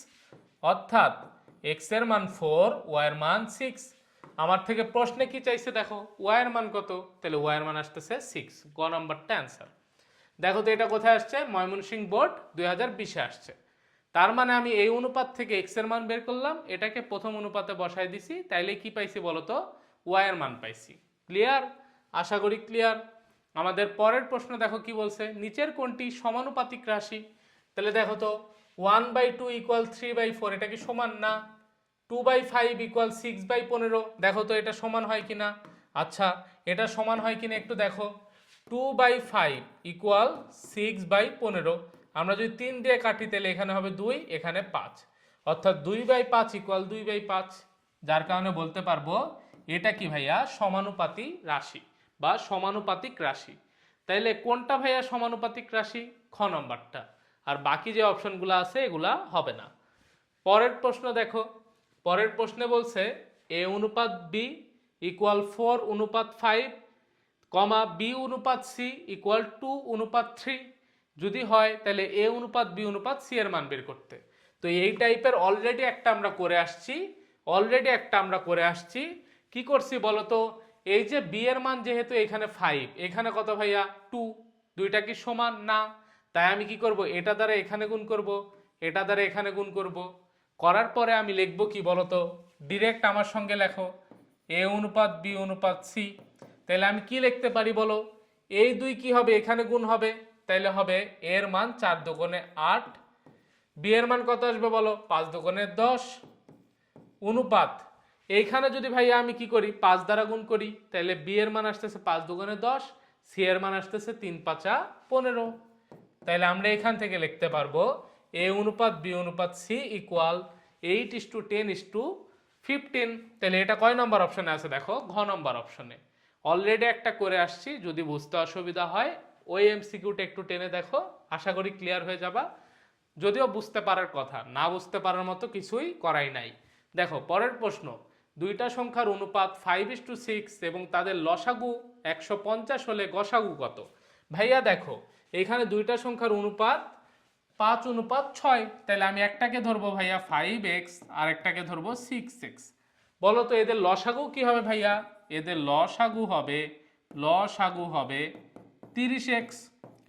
অর্থাৎ x এর মান 4, y এর মান 6। আমার থেকে প্রশ্নে কি চাইছে দেখো, y এর মান কত, তাহলে y এর মান আসতেছে 6, গ নম্বরটা অ্যান্সার। দেখো তো এটা কোথায় আসছে, ময়মনসিংহ বোর্ড 2020-এ আসছে। তার মানে আমি এই অনুপাত থেকে x এর মান বের করলাম, এটাকে প্রথম অনুপাতে বসাই দিছি, তাইলে কি পাইছি বলো তো, y এর মান পাইছি। ক্লিয়ার? আশা করি ক্লিয়ার। আমাদের পরের প্রশ্ন দেখো কি বলছে, নিচের কোনটি সমানুপাতিক রাশি? তাহলে দেখো তো 1/2 ইকুয়াল 3/4, এটা কি সমান না? 2/5 ইকুয়াল 6/15, দেখো তো এটা সমান হয় কিনা। আচ্ছা এটা সমান হয় কিনা একটু দেখো, 2/5 ইকুয়াল 6/15, আমরা যদি 3 দিয়ে কাটি তাহলে এখানে হবে 2, এখানে 5, অর্থাৎ 2/5 ইকুয়াল 2/5, যার কারণে বলতে পারবো এটা কি ভাইয়া সমানুপাতিক রাশি বা সমানুপাতিক রাশি। তাইলে কোনটা ভাইয়া সমানুপাতিক রাশি? খ নম্বরটা, আর বাকি যে অপশনগুলো আছে এগুলা হবে না। পরের প্রশ্ন দেখো, পরের প্রশ্নে বলছে a/b ইকুয়াল 4/5, b/c ইকুয়াল 2/3 যদি হয় তাহলে a/b/c এর মান বের করতে। তো এই টাইপের অলরেডি একটা আমরা করে আসছি। কি করছি বলতো, এই যে b এর মান যেহেতু এখানে 5, এখানে কত ভাইয়া 2, দুইটা কি সমান না? তাই আমি কি করব, এটা দ্বারা এখানে গুণ করব, এটা দ্বারা এখানে গুণ করব, করার পরে আমি লিখব কি বলতো, ডিরেক্ট আমার সঙ্গে লেখো a/b/c। তাহলে আমি কি লিখতে পারি বলো, এই দুই কি হবে এখানে গুণ হবে, তাইলে হবে এর মান 4×2 = 8, b এর মান কত আসবে বলো 5×2 = 10, অনুপাত এইখানে যদি ভাইয়া আমি কি করি 5 দ্বারা গুণ করি, তাহলে b এর মান আসতেছে 5×2 = 10, c এর মান আসতেছে 3×5 = 15। তাহলে আমরা এখান থেকে লিখতে পারবো এ অনুপাত বি অনুপাত সি ইকুয়াল 8:10:15। তাহলে এটা কয় নম্বর অপশনে আছে দেখো, ঘ নম্বর অপশনে। অলরেডি একটা করে আসছি, যদি বুঝতে অসুবিধা হয় ওই এমসিকিউটা একটু টেনে দেখো, আশা করি ক্লিয়ার হয়ে যাবা। যদিও বুঝতে পারার কথা, না বুঝতে পারার মতো কিছুই করাই নাই। দেখো পরের প্রশ্ন, দুইটা সংখ্যার অনুপাত 5:6 এবং তাদের লসাগু 150 হলে গসাগু কত? ভাইয়া দেখো এখানে দুইটা সংখ্যার অনুপাত 5:6, তাহলে আমি একটাকে ধরবো ভাইয়া 5x আর একটাকে ধরবো 6x। বলো তো এদের লসাগু কি হবে ভাইয়া? এদের লসাগু হবে 30x।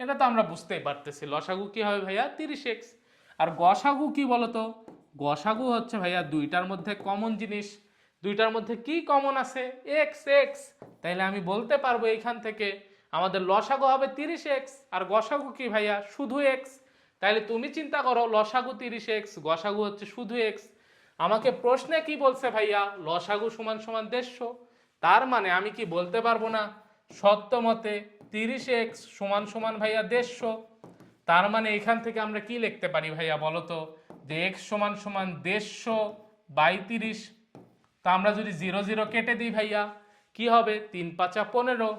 এটা তো আমরা বুঝতেই পারতেছি লসাগু কি হবে ভাইয়া 30x। আর গসাগু কি বলতো? গসাগু হচ্ছে ভাইয়া দুইটার মধ্যে কমন জিনিস, দুইটার মধ্যে কি কমন আছে? X x. তাইলে আমি বলতে পারবো এইখান থেকে আমাদের লসাগু হবে 30x আর গসাগু কি ভাইয়া শুধু এক্স। তাইলে তুমি চিন্তা করো, লসাগু 30x, গসাগু হচ্ছে শুধু এক্স। আমাকে প্রশ্নে কি বলছে ভাইয়া? লসাগু সমান সমান 150। তার মানে আমি কি বলতে পারবো না সত্য মতে 30x সমান সমান ভাইয়া 150? তার মানে এখান থেকে আমরা কি লিখতে পারি ভাইয়া বলো তো, যে x সমান সমান 150/30। তা আমরা যদি 0 0 কেটে দিই ভাইয়া কি হবে? 3 5 15।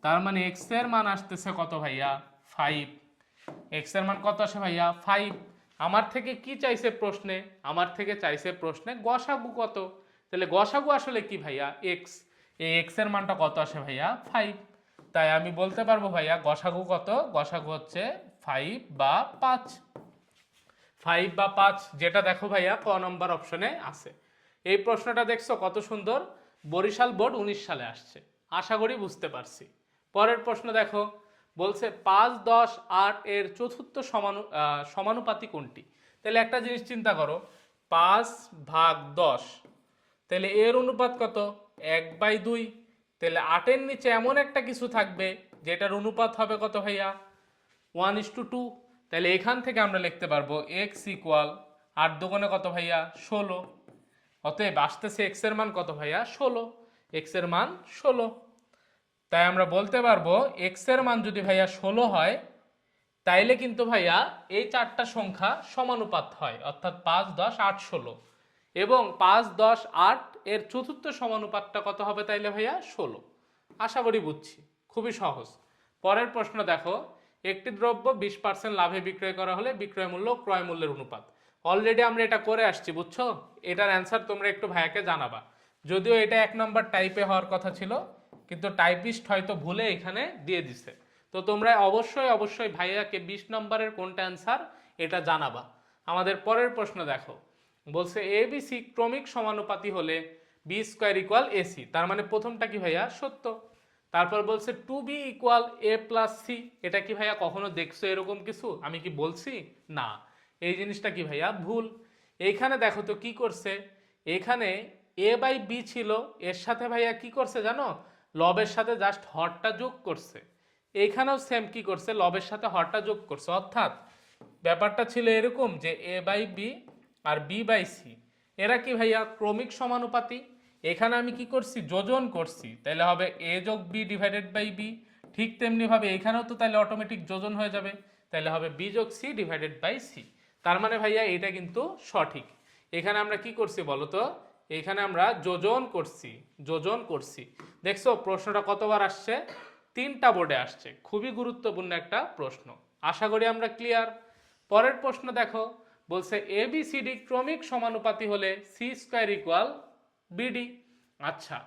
তার মানে x এর মান আসতেছে কত ভাইয়া? 5। x এর মান কত আসে ভাইয়া? 5। আমার থেকে কি চাইছে প্রশ্নে? আমার থেকে চাইছে প্রশ্নে গসাগু কত। তাহলে গসাগু আসলে কি ভাইয়া? x। এই x এর মানটা কত আসে ভাইয়া? 5। তাই আমি বলতে পারবো ভাইয়া গসাগু কত? গসাগু হচ্ছে 5 বা 5। 5 বা 5 যেটা দেখো ভাইয়া ক নম্বর অপশনে আছে। এই প্রশ্নটা দেখছো কত সুন্দর, বরিশাল বোর্ড 19 সালে আসছে। আশা করি বুঝতে পারছি। পরের প্রশ্ন দেখো, বলছে 5 10 8 এর চতুর্থ সমানুপাতি কোনটি? তাহলে একটা জিনিস চিন্তা করো, 5/10, তাহলে এর অনুপাত কত? 1/2। তাহলে 8-এর নিচে এমন একটা কিছু থাকবে যেটার অনুপাত হবে কত ভাইয়া? 1:2। তাহলে এখান থেকে আমরা লিখতে পারবো x ইকুয়াল 8 দুগুণে কত ভাইয়া? 16। অতএব আসতেছে x এর মান কত ভাইয়া? 16। x এর মান 16। তাই আমরা বলতে পারবো x এর মান যদি ভাইয়া 16 হয় তাইলে কিন্তু ভাইয়া এই চারটা সংখ্যা সমানুপাত হয়, অর্থাৎ 5 10 8 16। এবং 5 10 8 এর চতুর্থ সমানুপাতটা কত হবে তাইলে ভাইয়া? 16। আশা করি বুঝছি, খুবই সহজ। পরের প্রশ্ন দেখো, একটি দ্রব্য 20% লাভে বিক্রয় করা হলে বিক্রয় মূল্য ক্রয় মূল্যের অনুপাত। অলরেডি আমরা এটা করে আসছি, বুঝছো? এটার অ্যান্সার তোমরা একটু ভাইয়াকে জানাবা। যদিও এটা 1 নম্বর টাইপে হওয়ার কথা ছিল, কিন্তু টাইপিস্ট হয়তো ভুলে এখানে দিয়ে দিছে। তো তোমরা অবশ্যই ভাইয়াকে 20 নম্বরের কোনটা অ্যান্সার এটা জানাবা। আমাদের পরের প্রশ্ন দেখো, বলছে ABC ক্রমিক সমানুপাতি হলে B² ইকুয়াল AC। তার মানে প্রথমটা কি ভাইয়া? সত্য। তারপর বলছে 2B ইকুয়াল A+C। এটা কি ভাইয়া কখনো দেখছো এরকম কিছু? আমি কি বলছি? না, এই জিনিসটা কি ভাইয়া? ভুল। এইখানে দেখো তো কি করছে, এখানে A/B ছিল, এর সাথে ভাইয়া কি করছে জানো? লবের সাথে জাস্ট হরটা যোগ করছে। এইখানেও সেম কি করছে? লবের সাথে হরটা যোগ করছে। অর্থাৎ ব্যাপারটা ছিল এরকম যে A/B আর B/C এরা কি ভাইয়া ক্রমিক সমানুপাতি। এখানে আমি কি করছি? যোজন করছি, তাহলে হবে A যোগ B ডিভাইডেড বাই B। ঠিক তেমনিভাবে এখানেও তো তাহলে অটোমেটিক যোজন হয়ে যাবে, তাহলে হবে B যোগ C ডিভাইডেড বাই C। তার মানে ভাইয়া এটা কিন্তু সঠিক। এখানে আমরা কি করছি বলো তো? এখানে আমরা যোজন করছি। দেখছো প্রশ্নটা কতবার আসছে? 3টা বোর্ডে আসছে। খুবই গুরুত্বপূর্ণ একটা প্রশ্ন। আশা করি আমরা ক্লিয়ার। পরের প্রশ্ন দেখো, বলছে ABCD ক্রমিক সমানুপাতি হলে C² ইকুয়াল BD। আচ্ছা,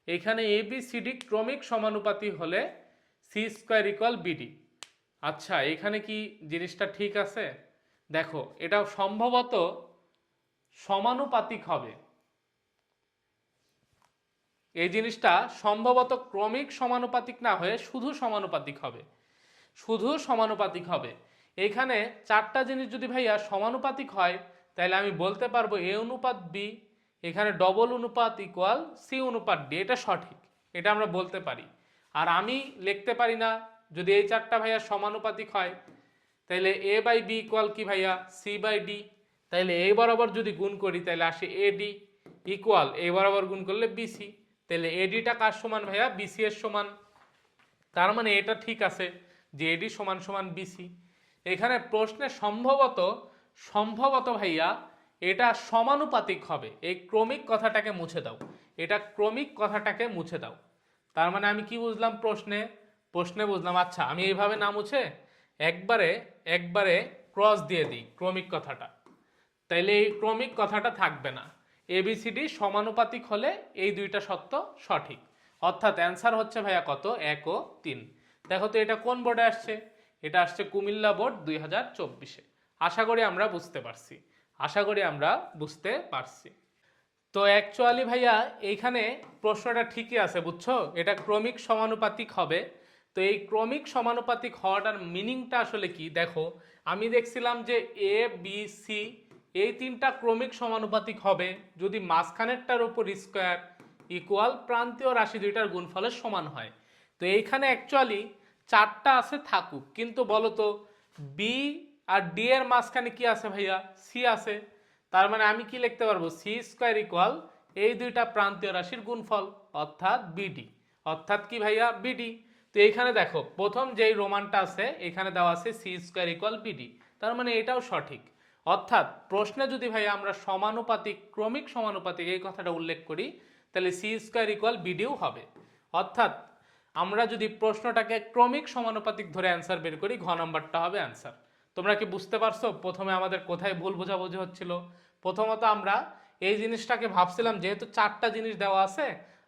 এখানে ABCD ক্রমিক সমানুপাতি হলে C² ইকুয়াল BD। আচ্ছা, এখানে কি জিনিসটা ঠিক আছে? দেখো এটা সম্ভবত সমানুপাতিক হবে। এই জিনিসটা সম্ভবত ক্রমিক সমানুপাতিক না হয়ে শুধু সমানুপাতিক হবে, শুধু সমানুপাতিক হবে। এখানে চারটা জিনিস যদি ভাইয়া সমানুপাতিক হয় তাহলে আমি বলতে পারবো A অনুপাত B, এখানে ডবল অনুপাত ইকুয়াল C অনুপাত D। এটা সঠিক, এটা আমরা বলতে পারি। আর আমি লিখতে পারি না যদি এই চারটা ভাইয়া সমানুপাতিক হয় তাহলে A/B ইকুয়াল কি ভাইয়া? C/D। তাইলে এই বরাবর যদি গুণ করি তাহলে আসে AD ইকুয়াল এই বরাবর গুণ করলে BC। তাহলে ADটা কার সমান ভাইয়া? BC এর সমান। তার মানে এটা ঠিক আছে যে AD সমান সমান BC। এখানে প্রশ্নে সম্ভবত সম্ভবত ভাইয়া এটা সমানুপাতিক হবে। এই ক্রমিক কথাটাকে মুছে দাও, এটা ক্রমিক কথাটাকে মুছে দাও। তার মানে আমি কি বুঝলাম প্রশ্নে? প্রশ্নে বুঝলাম, আচ্ছা আমি এইভাবে না মুছে একবারে একবারে ক্রস দিয়ে দিই ক্রমিক কথাটা, তাইলে এই ক্রমিক কথাটা থাকবে না। এবিসিডি সমানুপাতিক হলে এই দুইটা সত্য সঠিক, অর্থাৎ অ্যান্সার হচ্ছে ভাইয়া কত? 1 ও 3। দেখো তো এটা কোন বোর্ডে আসছে? এটা আসছে কুমিল্লা বোর্ড 2024-এ। আশা করি আমরা বুঝতে পারছি, আশা করি আমরা বুঝতে পারছি। তো অ্যাকচুয়ালি ভাইয়া এইখানে প্রশ্নটা ঠিকই আছে, বুঝছো? এটা ক্রমিক সমানুপাতিক হবে। তো এই ক্রমিক সমানুপাতিক হওয়াটার মিনিংটা আসলে কি দেখো, আমি দেখছিলাম যে এ বি সি এই তিনটা ক্রমিক সমানুপাতিক হবে যদি মাঝখানেরটার উপর স্কোয়ার ইকুয়াল প্রান্তীয় রাশি দুইটার গুণফলের সমান হয়। তো এইখানে অ্যাকচুয়ালি চারটা আছে থাকুক, কিন্তু বলো তো বি আর ডি এর মাঝখানে কি আছে ভাইয়া? সি আছে। তার মানে আমি কি লিখতে পারবো? সি স্কোয়ার ইকুয়াল এই দুইটা প্রান্তীয় রাশির গুণফল, অর্থাৎ বিডি। অর্থাৎ কি ভাইয়া? বিডি। তো এইখানে দেখো প্রথম যেই রোমানটা আছে এখানে দেওয়া আছে সি স্কোয়ার ইকুয়াল বিডি, তার মানে এটাও সঠিক। অর্থাৎ প্রশ্নে যদি ভাইয়া আমরা সমানুপাতিক ক্রমিক সমানুপাতিক এই কথাটা উল্লেখ করি তাহলে সি স্কোয়ার ইকুয়াল বিডিও হবে। অর্থাৎ আমরা যদি প্রশ্নটাকে ক্রমিক সমানুপাতিক ধরে অ্যান্সার বের করি, ঘ নাম্বারটা হবে অ্যান্সার। তোমরা কি বুঝতে পারছো প্রথমে আমাদের কোথায় ভুল বোঝাবুঝি হচ্ছিল? প্রথমত আমরা এই জিনিসটাকে ভাবছিলাম যেহেতু চারটা জিনিস দেওয়া আছে,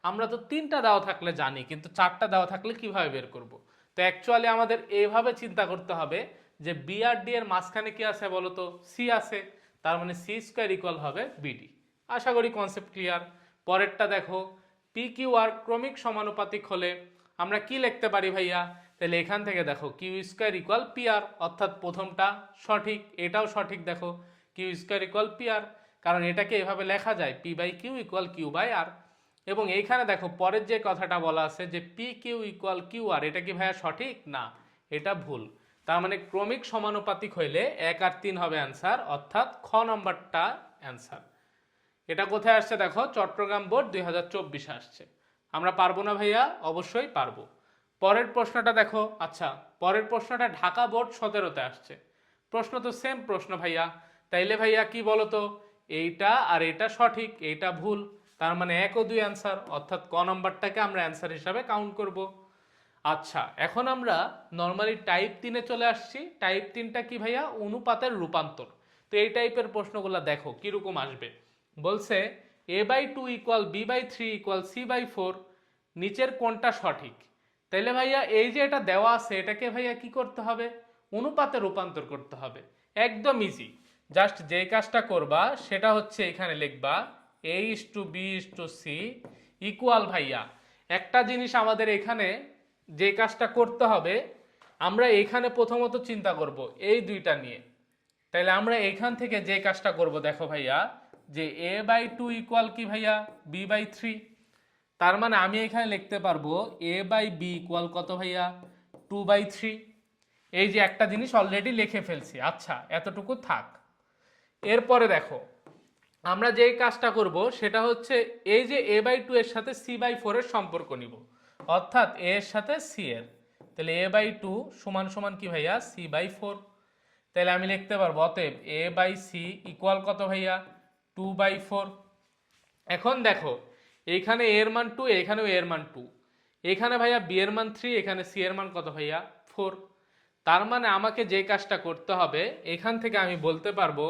আমরা তো তিনটা দেওয়া থাকলে জানি, কিন্তু চারটা দেওয়া থাকলে কিভাবে বের করব? তো অ্যাকচুয়ালি আমাদের এইভাবে চিন্তা করতে হবে যে বি আর ডি এর মাঝখানে কি আছে বলো তো? সি আছে, তার মানে সি স্কোয়ার ইকুয়াল হবে বিডি। আশা করি কনসেপ্ট ক্লিয়ার। পরেরটা দেখো, পি কিউ আর ক্রমিক সমানুপাতিক হলে আমরা কি লিখতে পারি ভাইয়া? তাহলে এখান থেকে দেখো Q square equal P R, অর্থাৎ প্রথমটা সঠিক, এটাও সঠিক। দেখো Q square equal P R, কারণ এটাকে এভাবে লেখা যায় P by Q equal Q by R. এবং এইখানে দেখো পরের যে কথাটা বলা আছে যে P Q equal Q R, এটা কি ভাইয়া সঠিক? না, এটা ভুল। তার মানে ক্রমিক সমানুপাতিক হইলে 1 আর 3 হবে অ্যান্সার, অর্থাৎ খ নম্বরটা অ্যান্সার। এটা কোথায় আসছে দেখো? চট্টগ্রাম বোর্ড 2024-এ আসছে। আমরা পারবো না ভাইয়া? অবশ্যই পারবো। পরের প্রশ্নটা দেখো, আচ্ছা পরের প্রশ্নটা ঢাকা বোর্ড 17-তে আসছে। প্রশ্ন তো সেম প্রশ্ন ভাইয়া, তাইলে ভাইয়া কি বলতো? এইটা আর এটা সঠিক, এইটা ভুল, তার মানে 1 ও 2 অ্যান্সার, অর্থাৎ ক নম্বরটাকে আমরা অ্যান্সার হিসাবে কাউন্ট করব। আচ্ছা এখন আমরা নর্মালি টাইপ 3-এ চলে আসছি। টাইপ 3টা কি ভাইয়া? অনুপাতের রূপান্তর। তো এই টাইপের প্রশ্নগুলো দেখো কিরকম আসবে। বলছে A by two equal B by three equal C by four, নিচের কোনটা সঠিক? তাইলে ভাইয়া এই যে এটা দেওয়া আছে এটাকে ভাইয়া কি করতে হবে? অনুপাতে রূপান্তর করতে হবে। একদম ইজি, জাস্ট যে কাজটা করবা সেটা হচ্ছে এখানে লিখবা A is to B is to C equal ভাইয়া একটা জিনিস আমাদের এখানে যে কাজটা করতে হবে, আমরা এখানে প্রথমত চিন্তা করব এই দুইটা নিয়ে। তাইলে আমরা এখান থেকে যে কাজটা করব দেখো ভাইয়া, যে এ বাই টু ইকুয়াল কি ভাইয়া? B by three. তার মানে আমি এখানে লিখতে পারবো এ বাই বি ইকুয়াল কত ভাইয়া? 2/3। এই যে একটা জিনিস অলরেডি লিখে ফেলছি, আচ্ছা এতটুকু থাক। এরপরে দেখো আমরা যেই কাজটা করব সেটা হচ্ছে এই যে এ বাই টু এর সাথে সি বাই ফোর এর সম্পর্ক নিব, অর্থাৎ এ এর সাথে সি এর। তাহলে এ বাই টু সমান সমান কি ভাইয়া? C by four. তাহলে আমি লিখতে পারবো অতএব এ বাই সি ইকুয়াল কত ভাইয়া? 2/4। এখন দেখো এইখানে এর মান 2, এখানেও এর মান 2, এখানে ভাইয়া বি এর মান 3, এখানে সি এর মান কত ভাইয়া? 4। তার মানে আমাকে যে কাজটা করতে হবে এখান থেকে আমি বলতে পারবো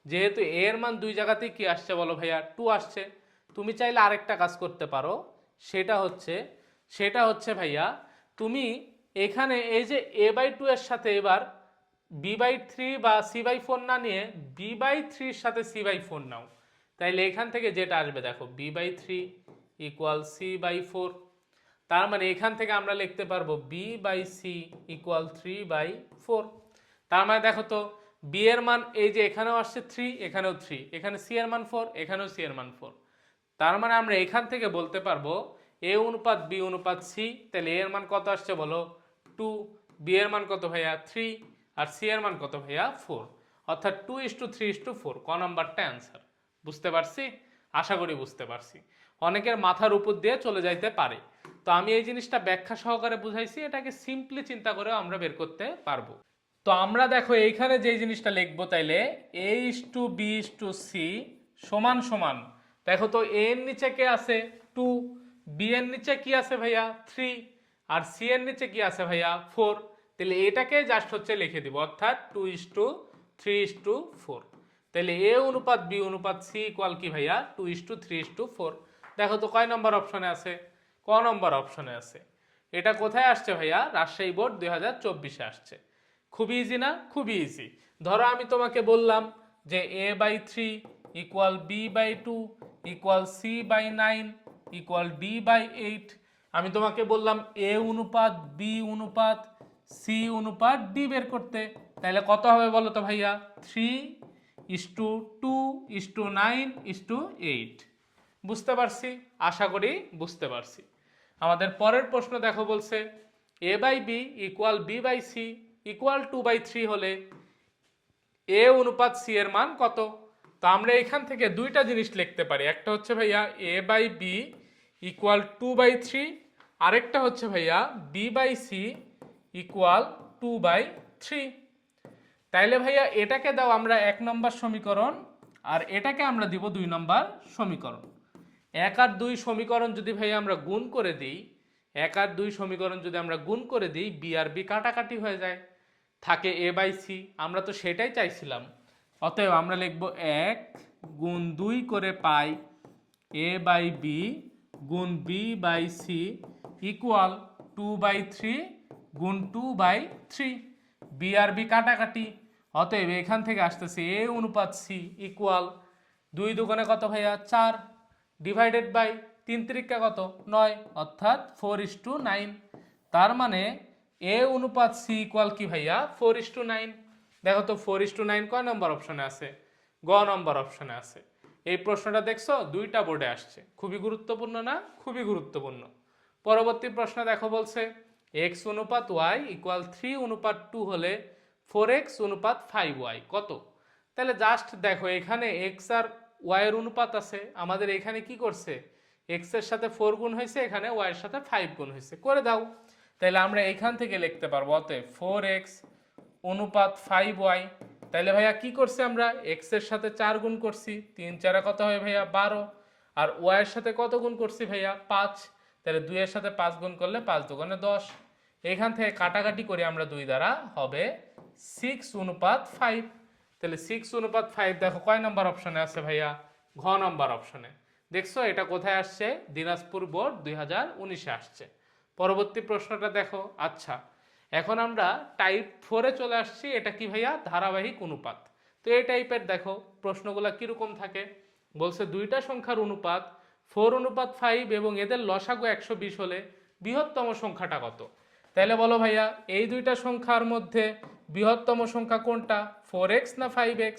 যেহেতু এর মান দুই জায়গাতেই কি আসছে বলো ভাইয়া? 2 আসছে। তুমি চাইলে আরেকটা কাজ করতে পারো, সেটা হচ্ছে ভাইয়া তুমি এখানে এই যে এ বাই টু এর সাথে এবার বি বাই থ্রি বা সি বাই ফোর না নিয়ে বি বাই থ্রির সাথে সি বাই ফোর নাও। তাইলে এখান থেকে যেটা আসবে দেখো b by three equal C by four. তার মানে এখান থেকে আমরা লিখতে পারবো বি বাই সি ইকুয়াল 3/4। তার মানে দেখো তো বি এর মান এই যে এখানেও আসছে 3, এখানেও 3, এখানে সি এর মান 4, এখানেও সি এর মান 4। তার মানে আমরা এখান থেকে বলতে পারবো এ অনুপাত বি অনুপাত সি। তাহলে এর মান কত আসছে বলো? 2, বি এর মান কত ভাইয়া? 3, আর সি এর মান কত ভাইয়া? 4। অর্থাৎ 2:3:4 ক নাম্বারটা অ্যান্সার। বুঝতে পারছি? আশা করি বুঝতে পারছি। অনেকের মাথার উপর দিয়ে চলে যাইতে পারে, তো আমি এই জিনিসটা ব্যাখ্যা সহকারে বুঝাইছি, এটাকে সিম্পলি চিন্তা করেও আমরা বের করতে পারবো। তো আমরা দেখো এইখানে যেই জিনিসটা লিখবো তাইলে a is to b is to c সমান সমান, দেখো তো a এর নিচে কে আছে 2, b এর নিচে কি আছে ভাইয়া 3, আর c এর নিচে কি আছে ভাইয়া 4। তাহলে এটাকে জাস্ট হচ্ছে লিখে দিব, অর্থাৎ 2 is to 3 is to 4। তাহলে a অনুপাত b অনুপাত c ইকুয়াল কি ভাইয়া 2 is to 3 is to 4। দেখো তো কয় নম্বর অপশনে আছে, ক নম্বর অপশনে আছে। এটা কোথায় আসছে ভাইয়া, রাজশাহী বোর্ড 2024-এ আসছে। খুবই ইজি না, খুবই ইজি। ধরো আমি তোমাকে বললাম যে a/3 equal b/2 equal c/9 equal d/8। আমি তোমাকে বললাম a অনুপাত b অনুপাত c অনুপাত d বের করতে, তাহলে কত হবে বলো তো ভাইয়া 3:2:9:8। বুঝতে পারছি, আশা করি বুঝতে পারছি। আমাদের পরের প্রশ্ন দেখো, বলছে a/b ইকুয়াল b/c ইকুয়াল 2/3 হলে a অনুপাত c এর মান কত। তো আমরা এখান থেকে দুইটা জিনিস লিখতে পারি, একটা হচ্ছে ভাইয়া a/b ইকুয়াল 2/3, আরেকটা হচ্ছে ভাইয়া b/c ইকুয়াল 2/3। তাইলে ভাইয়া এটাকে দাও আমরা 1 নম্বর সমীকরণ, আর এটাকে আমরা দিব 2 নম্বর সমীকরণ। 1 আর 2 সমীকরণ যদি ভাইয়া আমরা গুণ করে দিই, 1 আর 2 সমীকরণ যদি আমরা গুণ করে দিই, b আর b কাটাকাটি হয়ে যায়, থাকে a/c। আমরা তো সেটাই চাইছিলাম। অতএব আমরা লিখব 1 গুণ 2 করে পাই a/b গুণ b/c ইকুয়াল 2/3 গুণ 2/3। b আর b কাটাকাটি, অতএব এখান থেকে আসতেছে a অনুপাত c ইকুয়াল 2 দুগুণে কত ভাইয়া 4 ডিভাইডেড বাই 3 তিরিকা কত 9, অর্থাৎ 4:9। তার মানে a অনুপাত c ইকুয়াল কি ভাইয়া 4:9। দেখো তো 4:9 কয় নম্বর অপশনে আছে, গ নম্বর অপশনে আছে। এই প্রশ্নটা দেখছো দুইটা বোর্ডে আসছে, খুবই গুরুত্বপূর্ণ না, খুবই গুরুত্বপূর্ণ। পরবর্তী প্রশ্ন দেখো, বলছে x অনুপাত y ইকুয়াল 3 অনুপাত 2 হলে 4x অনুপাত 5y কত। তাহলে জাস্ট দেখো এখানে x আর y এর অনুপাত আছে, আমাদের এখানে কি করছে x এর সাথে 4 গুণ হয়েছে, এখানে y এর সাথে 5 গুণ হয়েছে, করে দাও। তাহলে আমরা এখান থেকে লিখতে পারবো অতএব 4x অনুপাত 5y। তাহলে ভাইয়া কি করছি আমরা, x এর সাথে 4 গুণ করছি, 3 4 কত হয় ভাইয়া 12, আর y এর সাথে কত গুণ করছি ভাইয়া 5। তাহলে 2 এর সাথে 5 গুণ করলে 5 দুগুণে 10। এখান থেকে কাটাকাটি করে আমরা 2 দ্বারা হবে 6 অনুপাত 5। তাহলে 6 অনুপাত 5 দেখো কয় নম্বর অপশনে আছে ভাইয়া, ঘ নম্বর অপশনে। দেখছো এটা কোথায় আসছে, দিনাজপুর বোর্ড 2019-এ আসছে। পরবর্তী প্রশ্নটা দেখো। আচ্ছা, এখন আমরা টাইপ 4-এ চলে আসছি। এটা কি ভাইয়া, ধারাবাহিক অনুপাত। তো এই টাইপের দেখো প্রশ্নগুলো কিরকম থাকে, বলছে দুইটা সংখ্যার অনুপাত 4 অনুপাত 5 এবং এদের লসাগু 120 হলে বৃহত্তম সংখ্যাটা কত। তাহলে বলো ভাইয়া এই দুইটা সংখ্যার মধ্যে বৃহত্তম সংখ্যা কোনটা, 4x না 5x।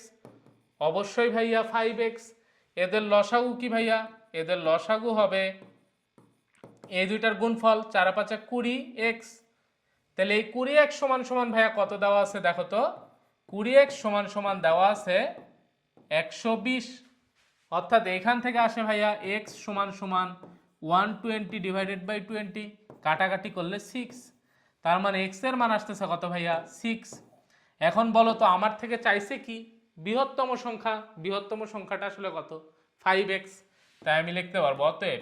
অবশ্যই ভাইয়া 5x। এদের লসাগু কি ভাইয়া, এদের লসাগু হবে এই দুইটার গুণফল 4 5 20x। তাহলে এই 20x সমান সমান ভাইয়া কত দেওয়া আছে, দেখো তো 20x সমান সমান দেওয়া আছে 120। অর্থাৎ এখান থেকে আসে ভাইয়া x সমান সমান 120 ডিভাইডেড বাই 20, কাটাকাটি করলে 6। তার মানে x এর মান আসতেছে কত ভাইয়া 6। এখন বলো তো আমার থেকে চাইছে কি বৃহত্তম সংখ্যা, বৃহত্তম সংখ্যাটা আসলে কত 5x। তাই আমি লিখতে পারবো অতএব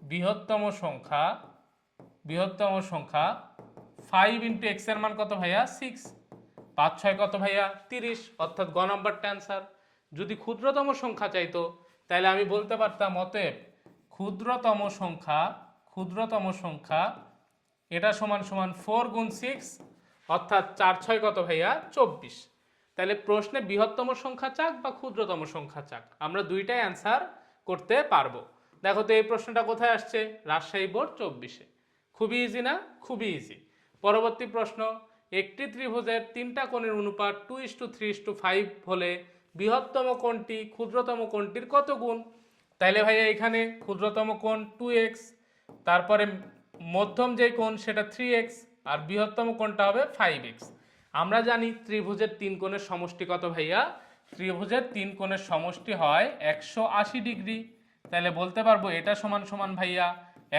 বৃহত্তম সংখ্যা 5 ইন্টু x এর মান কত ভাইয়া 6, 5 6 কত ভাইয়া 30, অর্থাৎ গ নম্বরটা অ্যান্সার। যদি ক্ষুদ্রতম সংখ্যা চাইতো তাহলে আমি বলতে পারতাম অতএব ক্ষুদ্রতম সংখ্যা এটা সমান সমান 4 গুণ 6, অর্থাৎ 4 6 কত ভাইয়া 24। তাহলে প্রশ্নে বৃহত্তম সংখ্যা চাক বা ক্ষুদ্রতম সংখ্যা চাক, আমরা দুইটাই অ্যান্সার করতে পারবো। দেখো তো এই প্রশ্নটা কোথায় আসছে, রাজশাহী বোর্ড 24-এ। খুবই ইজি না, খুবই ইজি। পরবর্তী প্রশ্ন, একটি ত্রিভুজের 3টা কোণের অনুপাত 2:3:5 হলে বৃহত্তম কোণটি ক্ষুদ্রতম কোণটির কত গুণ। তাইলে ভাইয়া এখানে ক্ষুদ্রতম কোণ 2x, তারপরে মধ্যম যে কোণ সেটা 3x, আর বৃহত্তম কোণটা হবে 5x। আমরা জানি ত্রিভুজের 3 কোণের সমষ্টি কত ভাইয়া, ত্রিভুজের 3 কোণের সমষ্টি হয় 180 ডিগ্রি। তাহলে বলতে পারবো এটা সমান সমান ভাইয়া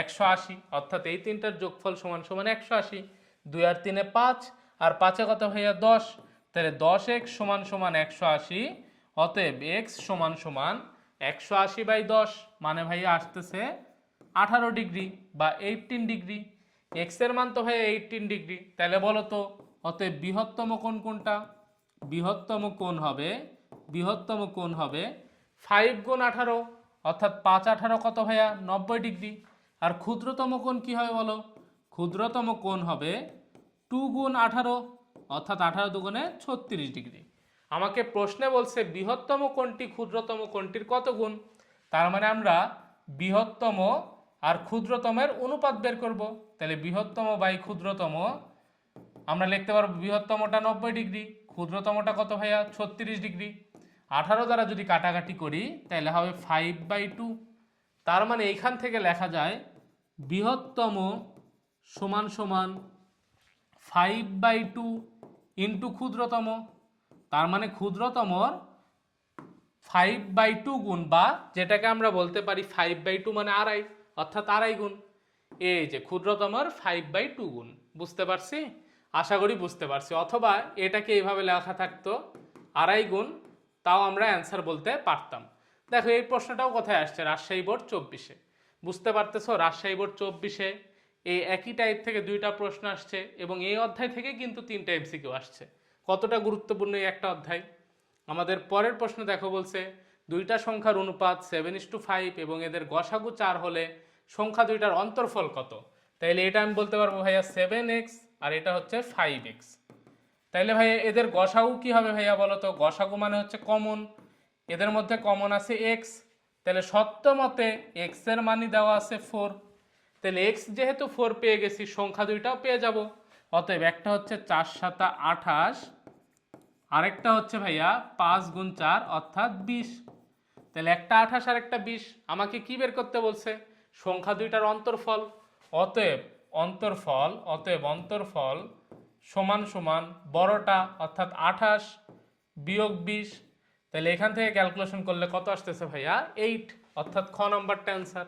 180, অর্থাৎ এই তিনটার যোগফল সমান সমান 180। 2 আর 3 5, আর 5 কত ভাইয়া 10, তাহলে 10x সমান সমান 180, অতএব x সমান সমান 180/10, মানে ভাইয়া আসতেছে 18 ডিগ্রি বা 18 ডিগ্রি। x এর মান তো ভাইয়া 18 ডিগ্রি, তাহলে বলো তো অতএব বৃহত্তম কোণ কোনটা? বৃহত্তম কোণ হবে 5 গুণ 18, অর্থাৎ 5 18 কত ভাইয়া 90 ডিগ্রি। আর ক্ষুদ্রতম কোণ কি হবে বলো? ক্ষুদ্রতম কোণ হবে 2 গুণ 18, অর্থাৎ 18 দুগুণে 36 ডিগ্রি। আমাকে প্রশ্নে বলছে বৃহত্তম কোণটি ক্ষুদ্রতম কোণটির কত গুণ, তার মানে আমরা বৃহত্তম আর ক্ষুদ্রতমের অনুপাত বের করব। তাহলে বৃহত্তম বাই ক্ষুদ্রতম, আমরা লিখতে পারবো বৃহত্তমটা 90 ডিগ্রি, ক্ষুদ্রতমটা কত ভাইয়া 36 ডিগ্রি। 18 দ্বারা যদি কাটাকাটি করি তাহলে হবে 5/2, তার মানে এইখান থেকে লেখা যায় বৃহত্তম সমান সমান 5/2 ইন্টু ক্ষুদ্রতম, তার মানে ক্ষুদ্রতমর 5/2 গুণ, বা যেটাকে আমরা বলতে পারি 5/2 মানে আড়াই, অর্থাৎ আড়াই গুণ। এই যে ক্ষুদ্রতমর 5/2 গুণ, বুঝতে পারছি? আশা করি বুঝতে পারছি। অথবা এটাকে এইভাবে লেখা থাকতো আড়াই গুণ, তাও আমরা অ্যান্সার বলতে পারতাম। দেখো এই প্রশ্নটাও কোথায় আসছে? রাজশাহী বোর্ড 24-এ। বুঝতে পারতেছো? রাজশাহী বোর্ড 24-এ এই একই টাইপ থেকে 2টা প্রশ্ন আসছে, এবং এই অধ্যায় থেকে কিন্তু 3টা এমসিকিউ আসছে। কতটা গুরুত্বপূর্ণ এই একটা অধ্যায়। আমাদের পরের প্রশ্ন দেখো, বলছে দুইটা সংখ্যার অনুপাত 7:5 এবং এদের গসাগু 4 হলে সংখ্যা দুইটার অন্তরফল কত? তাইলে এটা আমি বলতে পারবো ভাইয়া 7x, আর এটা হচ্ছে 5x। তাইলে ভাইয়া এদের গসাগু কি হবে ভাইয়া বলো তো? গসাগু মানে হচ্ছে কমন, এদের মধ্যে কমন আছে x, তাহলে সত্য মতে x এর মানই দেওয়া আছে 4। তাহলে x যেহেতু 4 পেয়ে গেছি, সংখ্যা দুইটাও পেয়ে যাব। অতএব একটা হচ্ছে 4 × 7 = 28, আরেকটা হচ্ছে ভাইয়া 5 গুণ 4 অর্থাৎ 20। তাহলে একটা 28 আর একটা 20। আমাকে কি বের করতে বলছে? সংখ্যা দুইটার অন্তরফল। অতএব অন্তরফল সমান সমান বড়টা অর্থাৎ 28 বিয়োগ 20। তাহলে এখান থেকে ক্যালকুলেশন করলে কত আসতেছে ভাইয়া? 8, অর্থাৎ খ নম্বরটা অ্যান্সার।